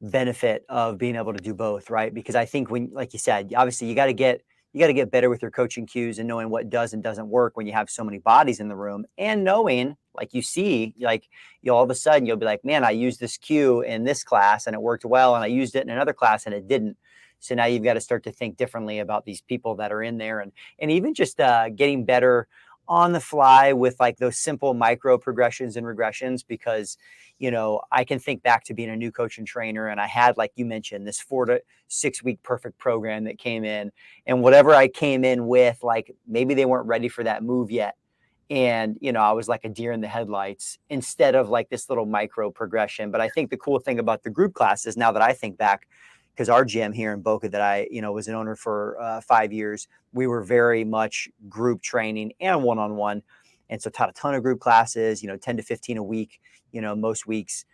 benefit of being able to do both, right? Because I think when, like you said, obviously you got to get better with your coaching cues and knowing what does and doesn't work when you have so many bodies in the room, and knowing, like you see, like you all of a sudden you'll be like, man, I used this cue in this class and it worked well, and I used it in another class and it didn't. So now you've got to start to think differently about these people that are in there, and even just getting better on the fly with like those simple micro progressions and regressions. Because I can think back to being a new coach and trainer, and I had, like you mentioned, this 4 to 6 week perfect program that came in, and whatever I came in with, like maybe they weren't ready for that move yet. And, I was like a deer in the headlights instead of like this little micro progression. But I think the cool thing about the group classes, now that I think back, because our gym here in Boca that I, was an owner for 5 years, we were very much group training and one-on-one. And so taught a ton of group classes, 10 to 15 a week, most weeks.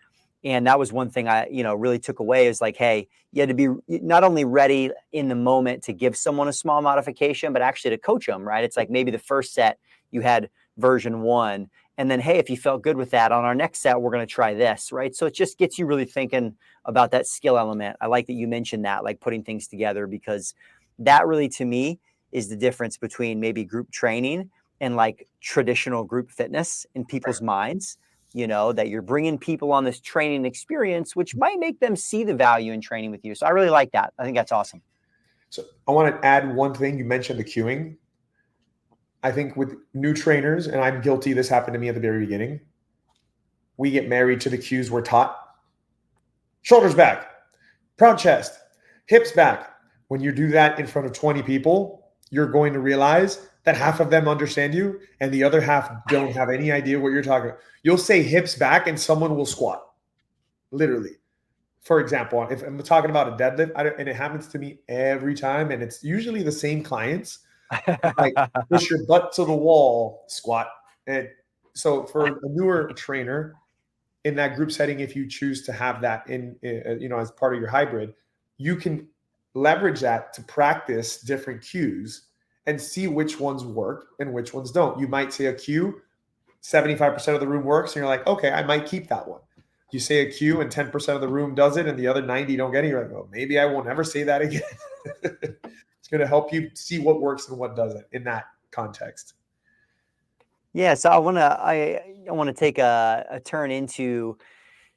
And that was one thing I, really took away, is like, hey, you had to be not only ready in the moment to give someone a small modification, but actually to coach them, right? It's like maybe the first set you had version 1, and then, hey, if you felt good with that, on our next set, we're going to try this, right? So it just gets you really thinking about that skill element. I like that you mentioned that, like putting things together, because that really, to me, is the difference between maybe group training and like traditional group fitness in people's minds. That you're bringing people on this training experience, which might make them see the value in training with you. So I really like that. I think that's awesome. So I want to add one thing. You mentioned the cueing. I think with new trainers, and I'm guilty, this happened to me at the very beginning, we get married to the cues we're taught. Shoulders back, proud chest, hips back. When you do that in front of 20 people, you're going to realize that half of them understand you and the other half don't have any idea what you're talking about. You'll say hips back and someone will squat, literally. For example, if I'm talking about a deadlift, and it happens to me every time, and it's usually the same clients, like push your butt to the wall, squat. And so for a newer trainer in that group setting, if you choose to have that in as part of your hybrid, you can leverage that to practice different cues and see which ones work and which ones don't. You might say a cue, 75% of the room works, and you're like, okay, I might keep that one. You say a cue and 10% of the room does it and the other 90 don't get it. You're like, oh, maybe I won't ever say that again. It's going to help you see what works and what doesn't in that context. Yeah, so I want to take a turn into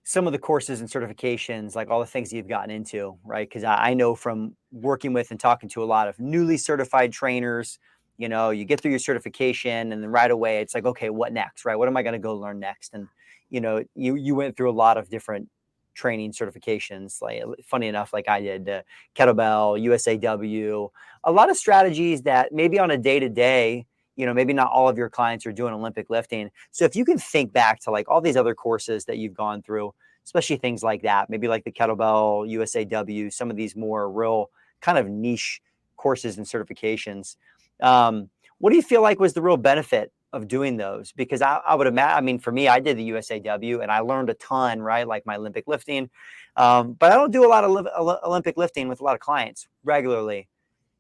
some of the courses and certifications, like all the things you've gotten into, right? Because I know from working with and talking to a lot of newly certified trainers, you get through your certification and then right away it's like, okay, what next, right? What am I going to go learn next? And you went through a lot of different training certifications. Like, funny enough, like I did, Kettlebell, USAW, a lot of strategies that maybe on a day to day, maybe not all of your clients are doing Olympic lifting. So if you can think back to like all these other courses that you've gone through, especially things like that, maybe like the Kettlebell, USAW, some of these more real kind of niche courses and certifications. What do you feel like was the real benefit of doing those? Because I would imagine, I mean, for me, I did the USAW and I learned a ton, right? Like my Olympic lifting. But I don't do a lot of Olympic lifting with a lot of clients regularly.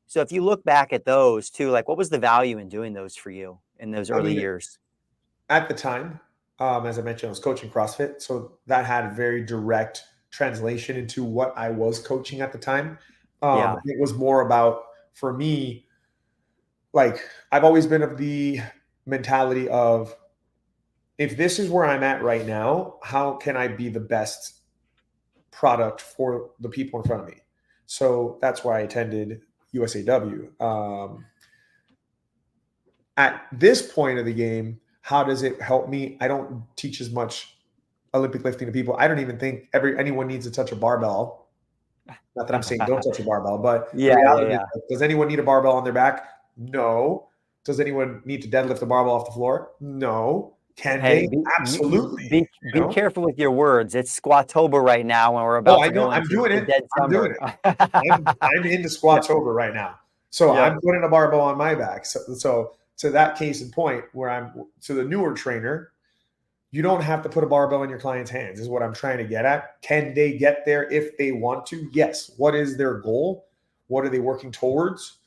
So if you look back at those too, like what was the value in doing those for you in those I early mean, years? at the time, as I mentioned, I was coaching CrossFit. So that had a very direct translation into what I was coaching at the time. Yeah. It was more about, for me, like I've always been of the mentality of, if this is where I'm at right now, how can I be the best product for the people in front of me? So that's why I attended USAW. At this point of the game, how does it help me? I don't teach as much Olympic lifting to people. I don't even think anyone needs to touch a barbell. Not that I'm saying don't touch a barbell, but the Yeah, yeah, reality is, yeah. does anyone need a barbell on their back? No. Does anyone need to deadlift a barbell off the floor? No. Can Hey, they? be Absolutely. be You be know? careful with your words. It's Squatober right now, when we're Oh, about I to know. go I'm into doing the it. dead I'm doing summer. it. I'm into Yeah, squats over right now. So yeah, I'm putting a barbell on my back. So to that case in point, where I'm to the newer trainer, you don't have to put a barbell in your client's hands, is what I'm trying to get at. Can they get there if they want to? Yes. What is their goal? What are they working towards?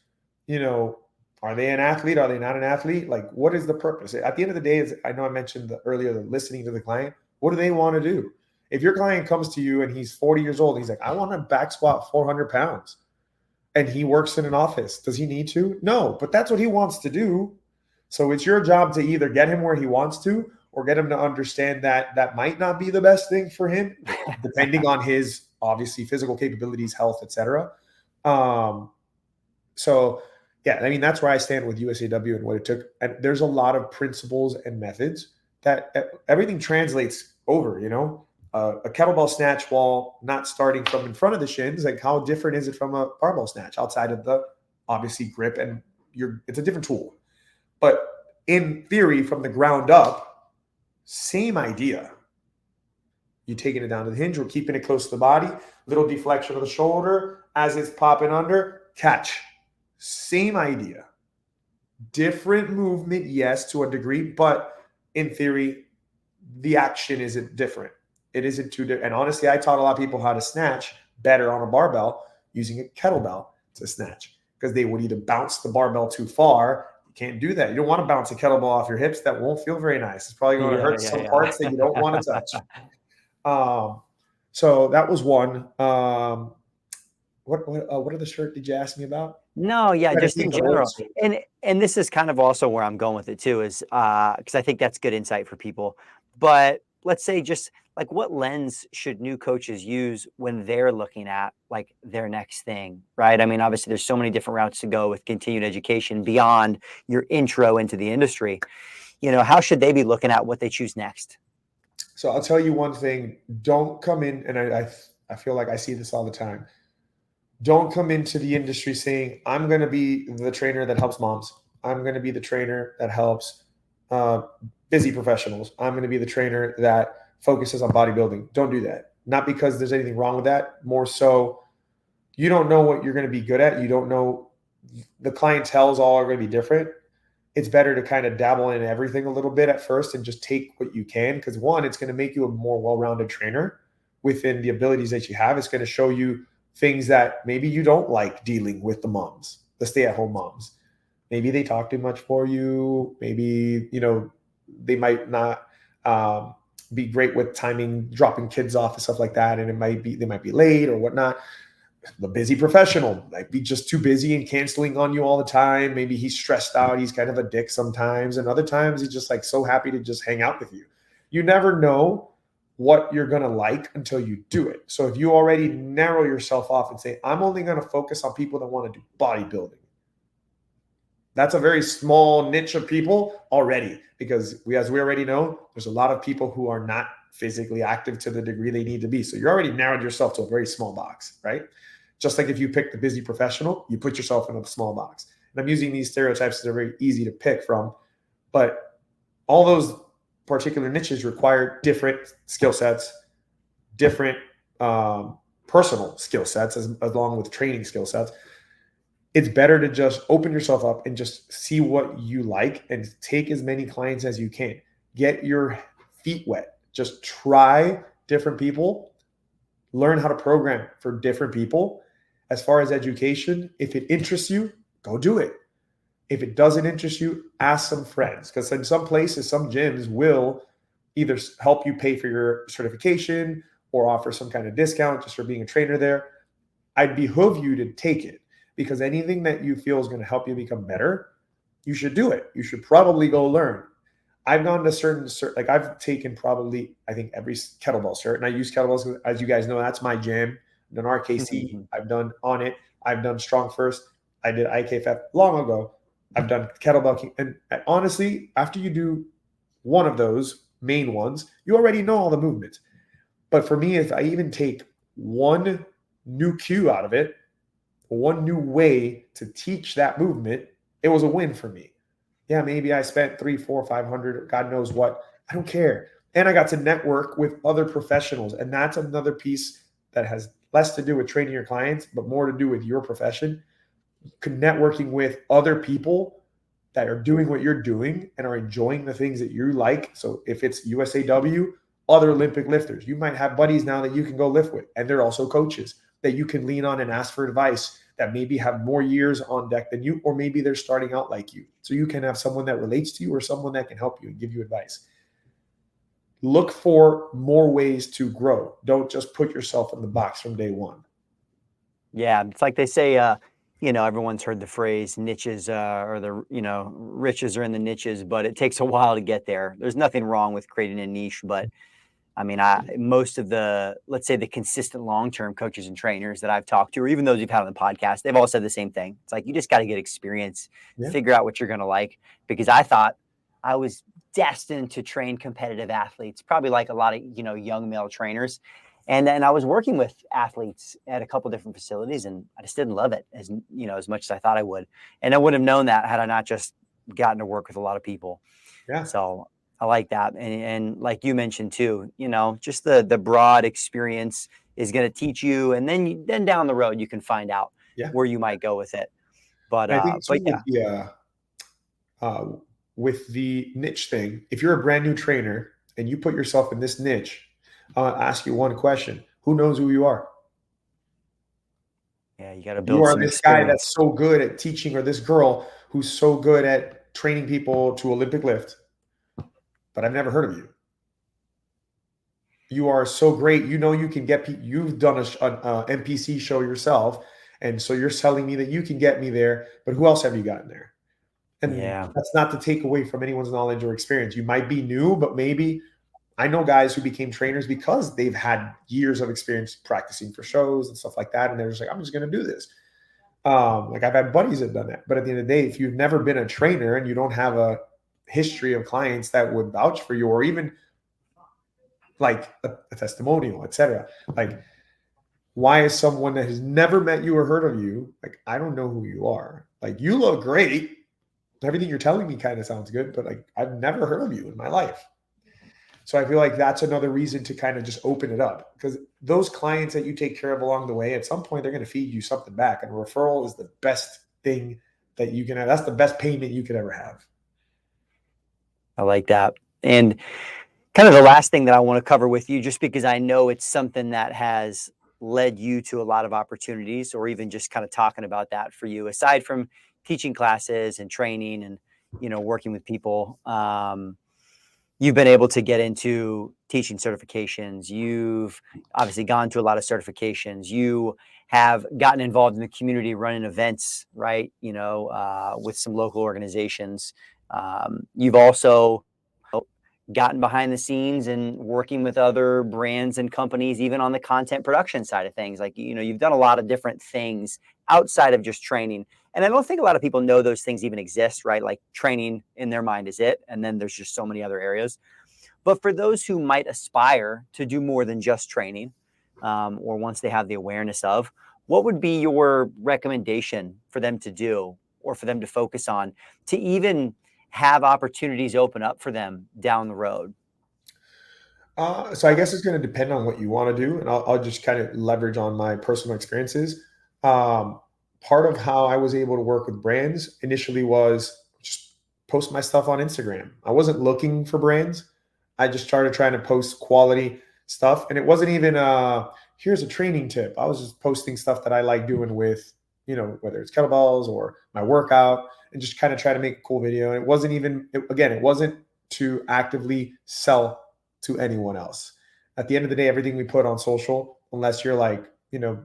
You know, are they an athlete? Are they not an athlete? Like, what is the purpose? At the end of the day, is, I know I mentioned earlier, the listening to the client. What do they want to do? If your client comes to you and he's 40 years old, he's like, I want to back squat 400 pounds, and he works in an office. Does he need to? No, but that's what he wants to do. So it's your job to either get him where he wants to, or get him to understand that that might not be the best thing for him, depending on his obviously physical capabilities, health, etc. Um, so yeah, I mean, that's where I stand with USAW and what it took. And there's a lot of principles and methods that everything translates over. A kettlebell snatch, while not starting from in front of the shins, like how different is it from a barbell snatch outside of the obviously grip, and it's a different tool. But in theory, from the ground up, same idea. You taking it down to the hinge, we're keeping it close to the body, little deflection of the shoulder as it's popping under, catch. Same idea. Different movement, yes, to a degree, but in theory, the action isn't different. It isn't too different. And honestly, I taught a lot of people how to snatch better on a barbell using a kettlebell to snatch, because they would either bounce the barbell too far. You can't do that. You don't want to bounce a kettlebell off your hips. That won't feel very nice. It's probably going to yeah, hurt some yeah, parts that you don't want to touch. So that was one. What other shirt did you ask me about? No, yeah, Trying to just in think of old general. school. And this is kind of also where I'm going with it too, is because I think that's good insight for people. But let's say, just like, what lens should new coaches use when they're looking at like their next thing, right? I mean, obviously there's so many different routes to go with continued education beyond your intro into the industry. How should they be looking at what they choose next? So I'll tell you one thing: don't come in, and I feel like I see this all the time. Don't come into the industry saying, I'm going to be the trainer that helps moms. I'm going to be the trainer that helps uh, busy professionals. I'm going to be the trainer that focuses on bodybuilding. Don't do that. Not because there's anything wrong with that. More so, you don't know what you're going to be good at. You don't know, the clientele's all are going to be different. It's better to kind of dabble in everything a little bit at first and just take what you can. Because one, it's going to make you a more well-rounded trainer within the abilities that you have. It's going to show you things that maybe you don't like dealing with the moms, the stay-at-home moms. Maybe they talk too much for you. Maybe, they might not be great with timing, dropping kids off and stuff like that. And they might be late or whatnot. The busy professional might be just too busy and canceling on you all the time. Maybe he's stressed out. He's kind of a dick sometimes. And other times he's just like so happy to just hang out with you. You never know what you're going to like until you do it. So if you already narrow yourself off and say, I'm only going to focus on people that want to do bodybuilding, that's a very small niche of people already, because as we already know, there's a lot of people who are not physically active to the degree they need to be. So you already narrowed yourself to a very small box, right? Just like if you pick the busy professional, you put yourself in a small box. And I'm using these stereotypes that are very easy to pick from, but all those particular niches require different skill sets, different personal skill sets, along with training skill sets. It's better to just open yourself up and just see what you like and take as many clients as you can. Get your feet wet. Just try different people. Learn how to program for different people. As far as education, if it interests you, go do it. If it doesn't interest you, ask some friends, because in some places, some gyms will either help you pay for your certification or offer some kind of discount just for being a trainer there. I'd behoove you to take it, because anything that you feel is going to help you become better, you should do it. You should probably go learn. I've gone to like I've taken probably, I think, every kettlebell cert, and I use kettlebells. As you guys know, that's my jam. I've done RKC, I've done On It, I've done Strong First, I did IKFF long ago. I've done kettlebell. And honestly, after you do one of those main ones, you already know all the movements. But for me, if I even take one new cue out of it, one new way to teach that movement, it was a win for me. Yeah, maybe I spent 300, 400, 500, God knows what. I don't care. And I got to network with other professionals. And that's another piece that has less to do with training your clients, but more to do with your profession. Networking with other people that are doing what you're doing and are enjoying the things that you like. So if it's USAW, other Olympic lifters, you might have buddies now that you can go lift with. And they're also coaches that you can lean on and ask for advice, that maybe have more years on deck than you, or maybe they're starting out like you. So you can have someone that relates to you or someone that can help you and give you advice. Look for more ways to grow. Don't just put yourself in the box from day one. Yeah, it's like they say, everyone's heard the phrase niches or riches are in the niches, but it takes a while to get there. There's nothing wrong with creating a niche, but I mean, most of let's say the consistent long-term coaches and trainers that I've talked to, or even those you've had on the podcast, they've all said the same thing. It's like, you just got to get experience, figure out what you're going to like, because I thought I was destined to train competitive athletes, probably like a lot of, young male trainers. And then I was working with athletes at a couple different facilities, and I just didn't love it as much as I thought I would. And I wouldn't have known that had I not just gotten to work with a lot of people. Yeah. So I like that. And like you mentioned too, just the broad experience is going to teach you. And then down the road, you can find out where you might go with it. But I think yeah. With the niche thing, if you're a brand new trainer and you put yourself in this niche, I'll ask you one question. Who knows who you are? Yeah, you got to You build are some this experience. guy that's so good at teaching, or this girl who's so good at training people to Olympic lift, but I've never heard of you. You are so great. You can get people. You've done an NPC show yourself, and so you're telling me that you can get me there, but who else have you gotten there? And that's not to take away from anyone's knowledge or experience. You might be new, but maybe I know guys who became trainers because they've had years of experience practicing for shows and stuff like that. And they're just like, I'm just going to do this. Like I've had buddies that have done that. But at the end of the day, if you've never been a trainer and you don't have a history of clients that would vouch for you, or even like a testimonial, etc. Like, why is someone that has never met you or heard of you, like, I don't know who you are. Like, you look great. Everything you're telling me kind of sounds good, but like, I've never heard of you in my life. So I feel like that's another reason to kind of just open it up, because those clients that you take care of along the way, at some point they're going to feed you something back. And a referral is the best thing that you can have. That's the best payment you could ever have. I like that. And kind of the last thing that I want to cover with you, just because I know it's something that has led you to a lot of opportunities, or even just kind of talking about that for you, aside from teaching classes and training and, working with people. You've been able to get into teaching certifications. You've obviously gone to a lot of certifications. You have gotten involved in the community, running events, right? With some local organizations. You've also gotten behind the scenes and working with other brands and companies, even on the content production side of things. Like, you've done a lot of different things outside of just training. And I don't think a lot of people know those things even exist, right? Like, training in their mind is it. And then there's just so many other areas. But for those who might aspire to do more than just training, or once they have the awareness of, what would be your recommendation for them to do, or for them to focus on, to even have opportunities open up for them down the road? So I guess it's going to depend on what you want to do, and I'll just kind of leverage on my personal experiences. Um, Part of how I was able to work with brands initially was just post my stuff on Instagram. I wasn't looking for brands. I just started trying to post quality stuff, and it wasn't even here's a training tip. I was just posting stuff that I like doing with, whether it's kettlebells or my workout, and just kind of try to make a cool video. And it wasn't even, again, it wasn't to actively sell to anyone else. At the end of the day, everything we put on social, unless you're like, a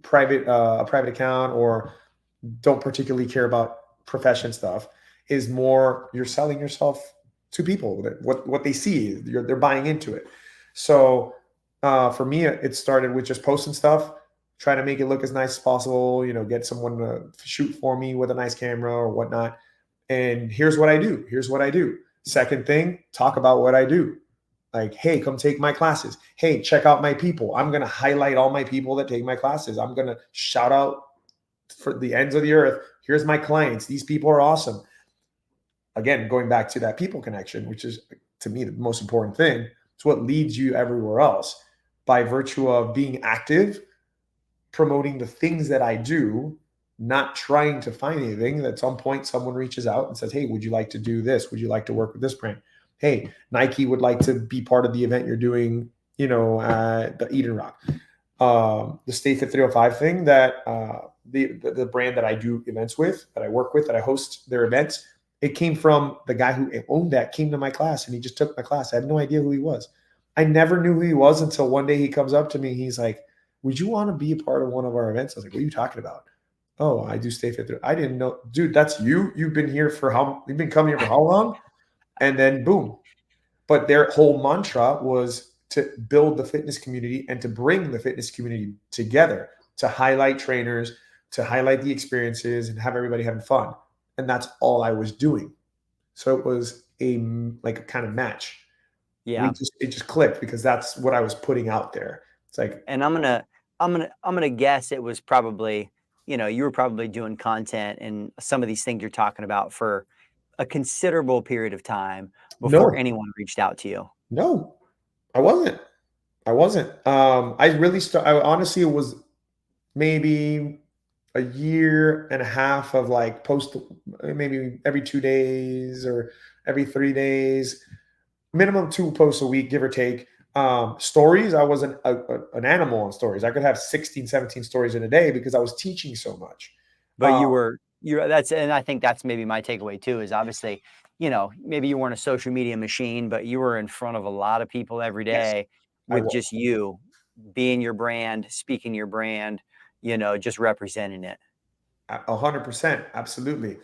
private account, or don't particularly care about profession stuff, is more you're selling yourself to people, that what they see, they're buying into it. So for me, it started with just posting stuff, trying to make it look as nice as possible, get someone to shoot for me with a nice camera or whatnot. And here's what I do. Here's what I do. Second thing, talk about what I do. Like, hey, come take my classes. Hey, check out my people. I'm going to highlight all my people that take my classes. I'm going to shout out for the ends of the earth. Here's my clients. These people are awesome. Again, going back to that people connection, which is, to me, the most important thing. It's what leads you everywhere else. By virtue of being active, promoting the things that I do, not trying to find anything. At some point, someone reaches out and says, hey, would you like to do this? Would you like to work with this brand? Hey, Nike would like to be part of the event you're doing, the Eden Rock. The Stay Fit 305 thing, that the brand that I do events with, that I work with, that I host their events, it came from the guy who owned that, came to my class, and he just took my class. I had no idea who he was. I never knew who he was until one day he comes up to me. He's like, would you want to be a part of one of our events? I was like, what are you talking about? Oh, I do Stay Fit. I didn't know. Dude, that's you. You've been coming here for how long? And then boom. But their whole mantra was to build the fitness community and to bring the fitness community together, to highlight trainers, to highlight the experiences, and have everybody having fun. And that's all I was doing. So it was a kind of match. Yeah. It just clicked, because that's what I was putting out there. It's like, And I'm gonna guess it was probably, you were probably doing content and some of these things you're talking about for a considerable period of time before no, anyone reached out to you. no, I wasn't. I wasn't. I honestly, it was maybe a year and a half of like post, maybe every 2 days or every 3 days, minimum 2 posts a week, give or take. Stories, I wasn't an animal on stories. I could have 16, 17 stories in a day because I was teaching so much. But and I think that's maybe my takeaway too, is obviously, maybe you weren't a social media machine, but you were in front of a lot of people every Yes, day I with was. just you being your brand, speaking your brand, just representing it. 100%, absolutely.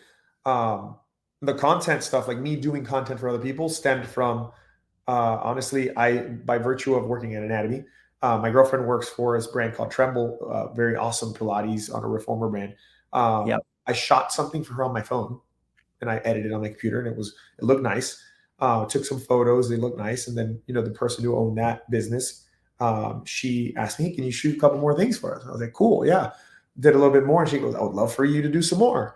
Um, the content stuff, like me doing content for other people, stemmed from honestly, by virtue of working at anatomy, my girlfriend works for this brand called Tremble, very awesome Pilates on a reformer brand. Yep. I shot something for her on my phone, and I edited on my computer, and it looked nice. Took some photos. They look nice. And then, the person who owned that business, she asked me, "Can you shoot a couple more things for us?" I was like, "Cool, yeah." Did a little bit more. And she goes, "I would love for you to do some more."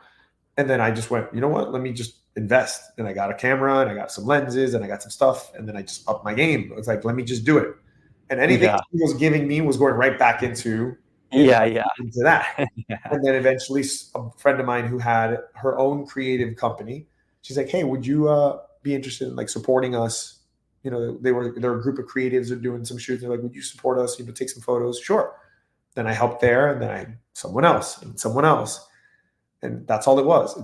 And then I just went, "You know what? Let me just invest." And I got a camera and I got some lenses and I got some stuff. And then I just upped my game. It's like, let me just do it. And anything Yeah. she was giving me was going right back into, Yeah. Yeah. into that. Yeah. And then eventually, a friend of mine who had her own creative company, she's like, "Hey, would you be interested in like supporting us?" There were a group of creatives that are doing some shoots. They're like, "Would you support us? Take some photos?" Sure. Then I helped there, and then someone else and someone else, and that's all it was.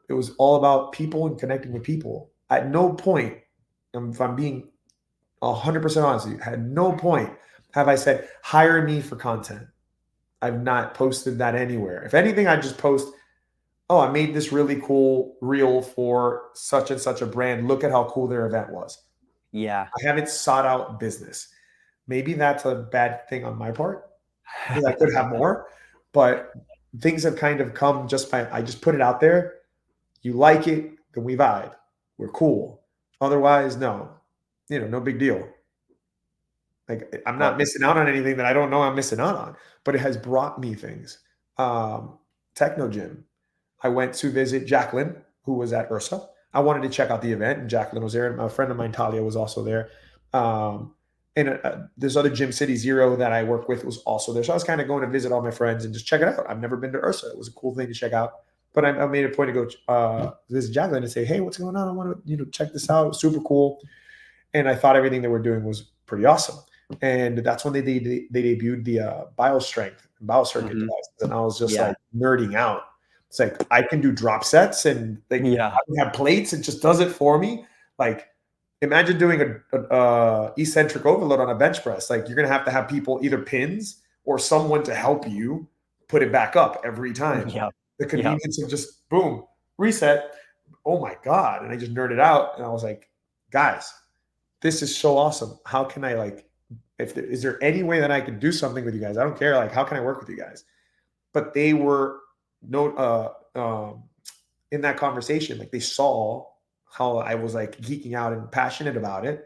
It was all about people and connecting with people. At no point, if I'm being 100% honest with you, at no point have I said, "Hire me for content." I've not posted that anywhere. If anything, I just post, "Oh, I made this really cool reel for such and such a brand. Look at how cool their event was." Yeah. I haven't sought out business. Maybe that's a bad thing on my part because I could have more, but things have kind of come just by, I just put it out there. You like it, then we vibe. We're cool. Otherwise, no. No big deal. Like, I'm not Well, missing out on anything that I don't know I'm missing out on, but it has brought me things. Techno Gym. I went to visit Jacqueline, who was at Ursa. I wanted to check out the event, and Jacqueline was there. And a friend of mine, Talia, was also there. And this other gym, City Zero, that I work with was also there. So I was kind of going to visit all my friends and just check it out. I've never been to Ursa. It was a cool thing to check out. But I made a point to go visit Jacqueline and say, "Hey, what's going on? I want to check this out. It was super cool." And I thought everything they were doing was pretty awesome. And that's when they debuted the BioStrength and BioCircuit mhm. devices, and I was just Yeah. like nerding out. It's like I can do drop sets and like Yeah. I don't have plates; it just does it for me. Like, imagine doing a eccentric overload on a bench press. Like, you're gonna have to have people, either pins or someone to help you put it back up every time. Yeah. The Yeah. convenience of just boom, reset. Oh my god! And I just nerded out, and I was like, "Guys, this is so awesome. How can I, like, is there any way that I could do something with you guys? I don't care. Like, how can I work with you guys?" But they were no in that conversation, like, they saw how I was like geeking out and passionate about it.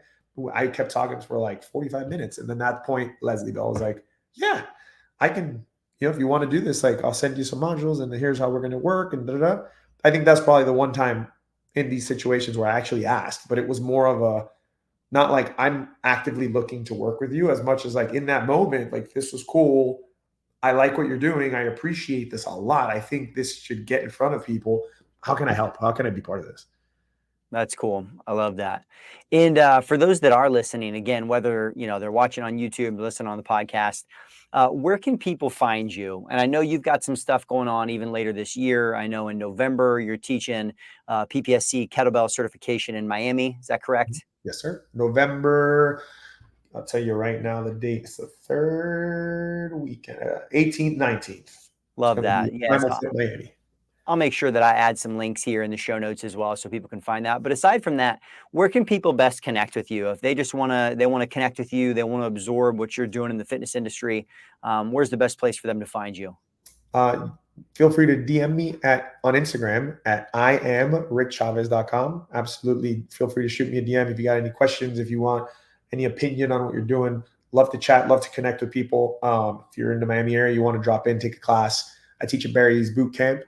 I kept talking for like 45 minutes. And then at that point, Leslie Bell was like, "Yeah, I can, if you want to do this, like, I'll send you some modules and here's how we're going to work." And da, da, da. I think that's probably the one time in these situations where I actually asked, but it was more of a, not like I'm actively looking to work with you, as much as like in that moment, like, this was cool. I like what you're doing. I appreciate this a lot. I think this should get in front of people. How can I help? How can I be part of this? That's cool. I love that. And for those that are listening, again, whether they're watching on YouTube, listening on the podcast, where can people find you? And I know you've got some stuff going on even later this year. I know in November you're teaching PPSC kettlebell certification in Miami. Is that correct? Yes, sir. November, I'll tell you right now, the date is the third weekend, 18th, 19th. It's Love going to be that. Yes. Primal Fit Miami. I'll make sure that I add some links here in the show notes as well so people can find that. But aside from that, where can people best connect with you? If they just they want to connect with you, they want to absorb what you're doing in the fitness industry, where's the best place for them to find you? Uh, Feel free to DM me on Instagram at IamRickChavez.com. Absolutely. Feel free to shoot me a DM if you got any questions, if you want any opinion on what you're doing. Love to chat, love to connect with people. If you're in the Miami area, you want to drop in, take a class. I teach at Barry's boot camp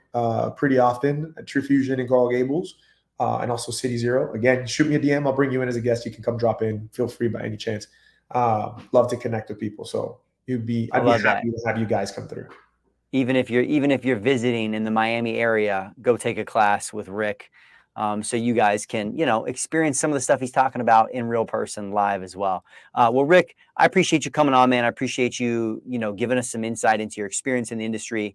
pretty often at True Fusion in Coral Gables, and also City Zero. Again, shoot me a DM. I'll bring you in as a guest. You can come drop in. Feel free by any chance. Love to connect with people. So I I'd be love that. happy to have you guys come through. Even if you're visiting in the Miami area, go take a class with Rick, so you guys can experience some of the stuff he's talking about in real person live as well. Well, Rick, I appreciate you coming on, man. I appreciate you giving us some insight into your experience in the industry.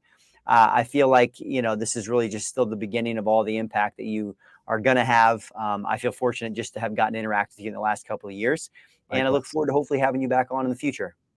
I feel like this is really just still the beginning of all the impact that you are going to have. I feel fortunate just to have gotten to interact with you in the last couple of years, and I look Likewise. forward to hopefully having you back on in the future.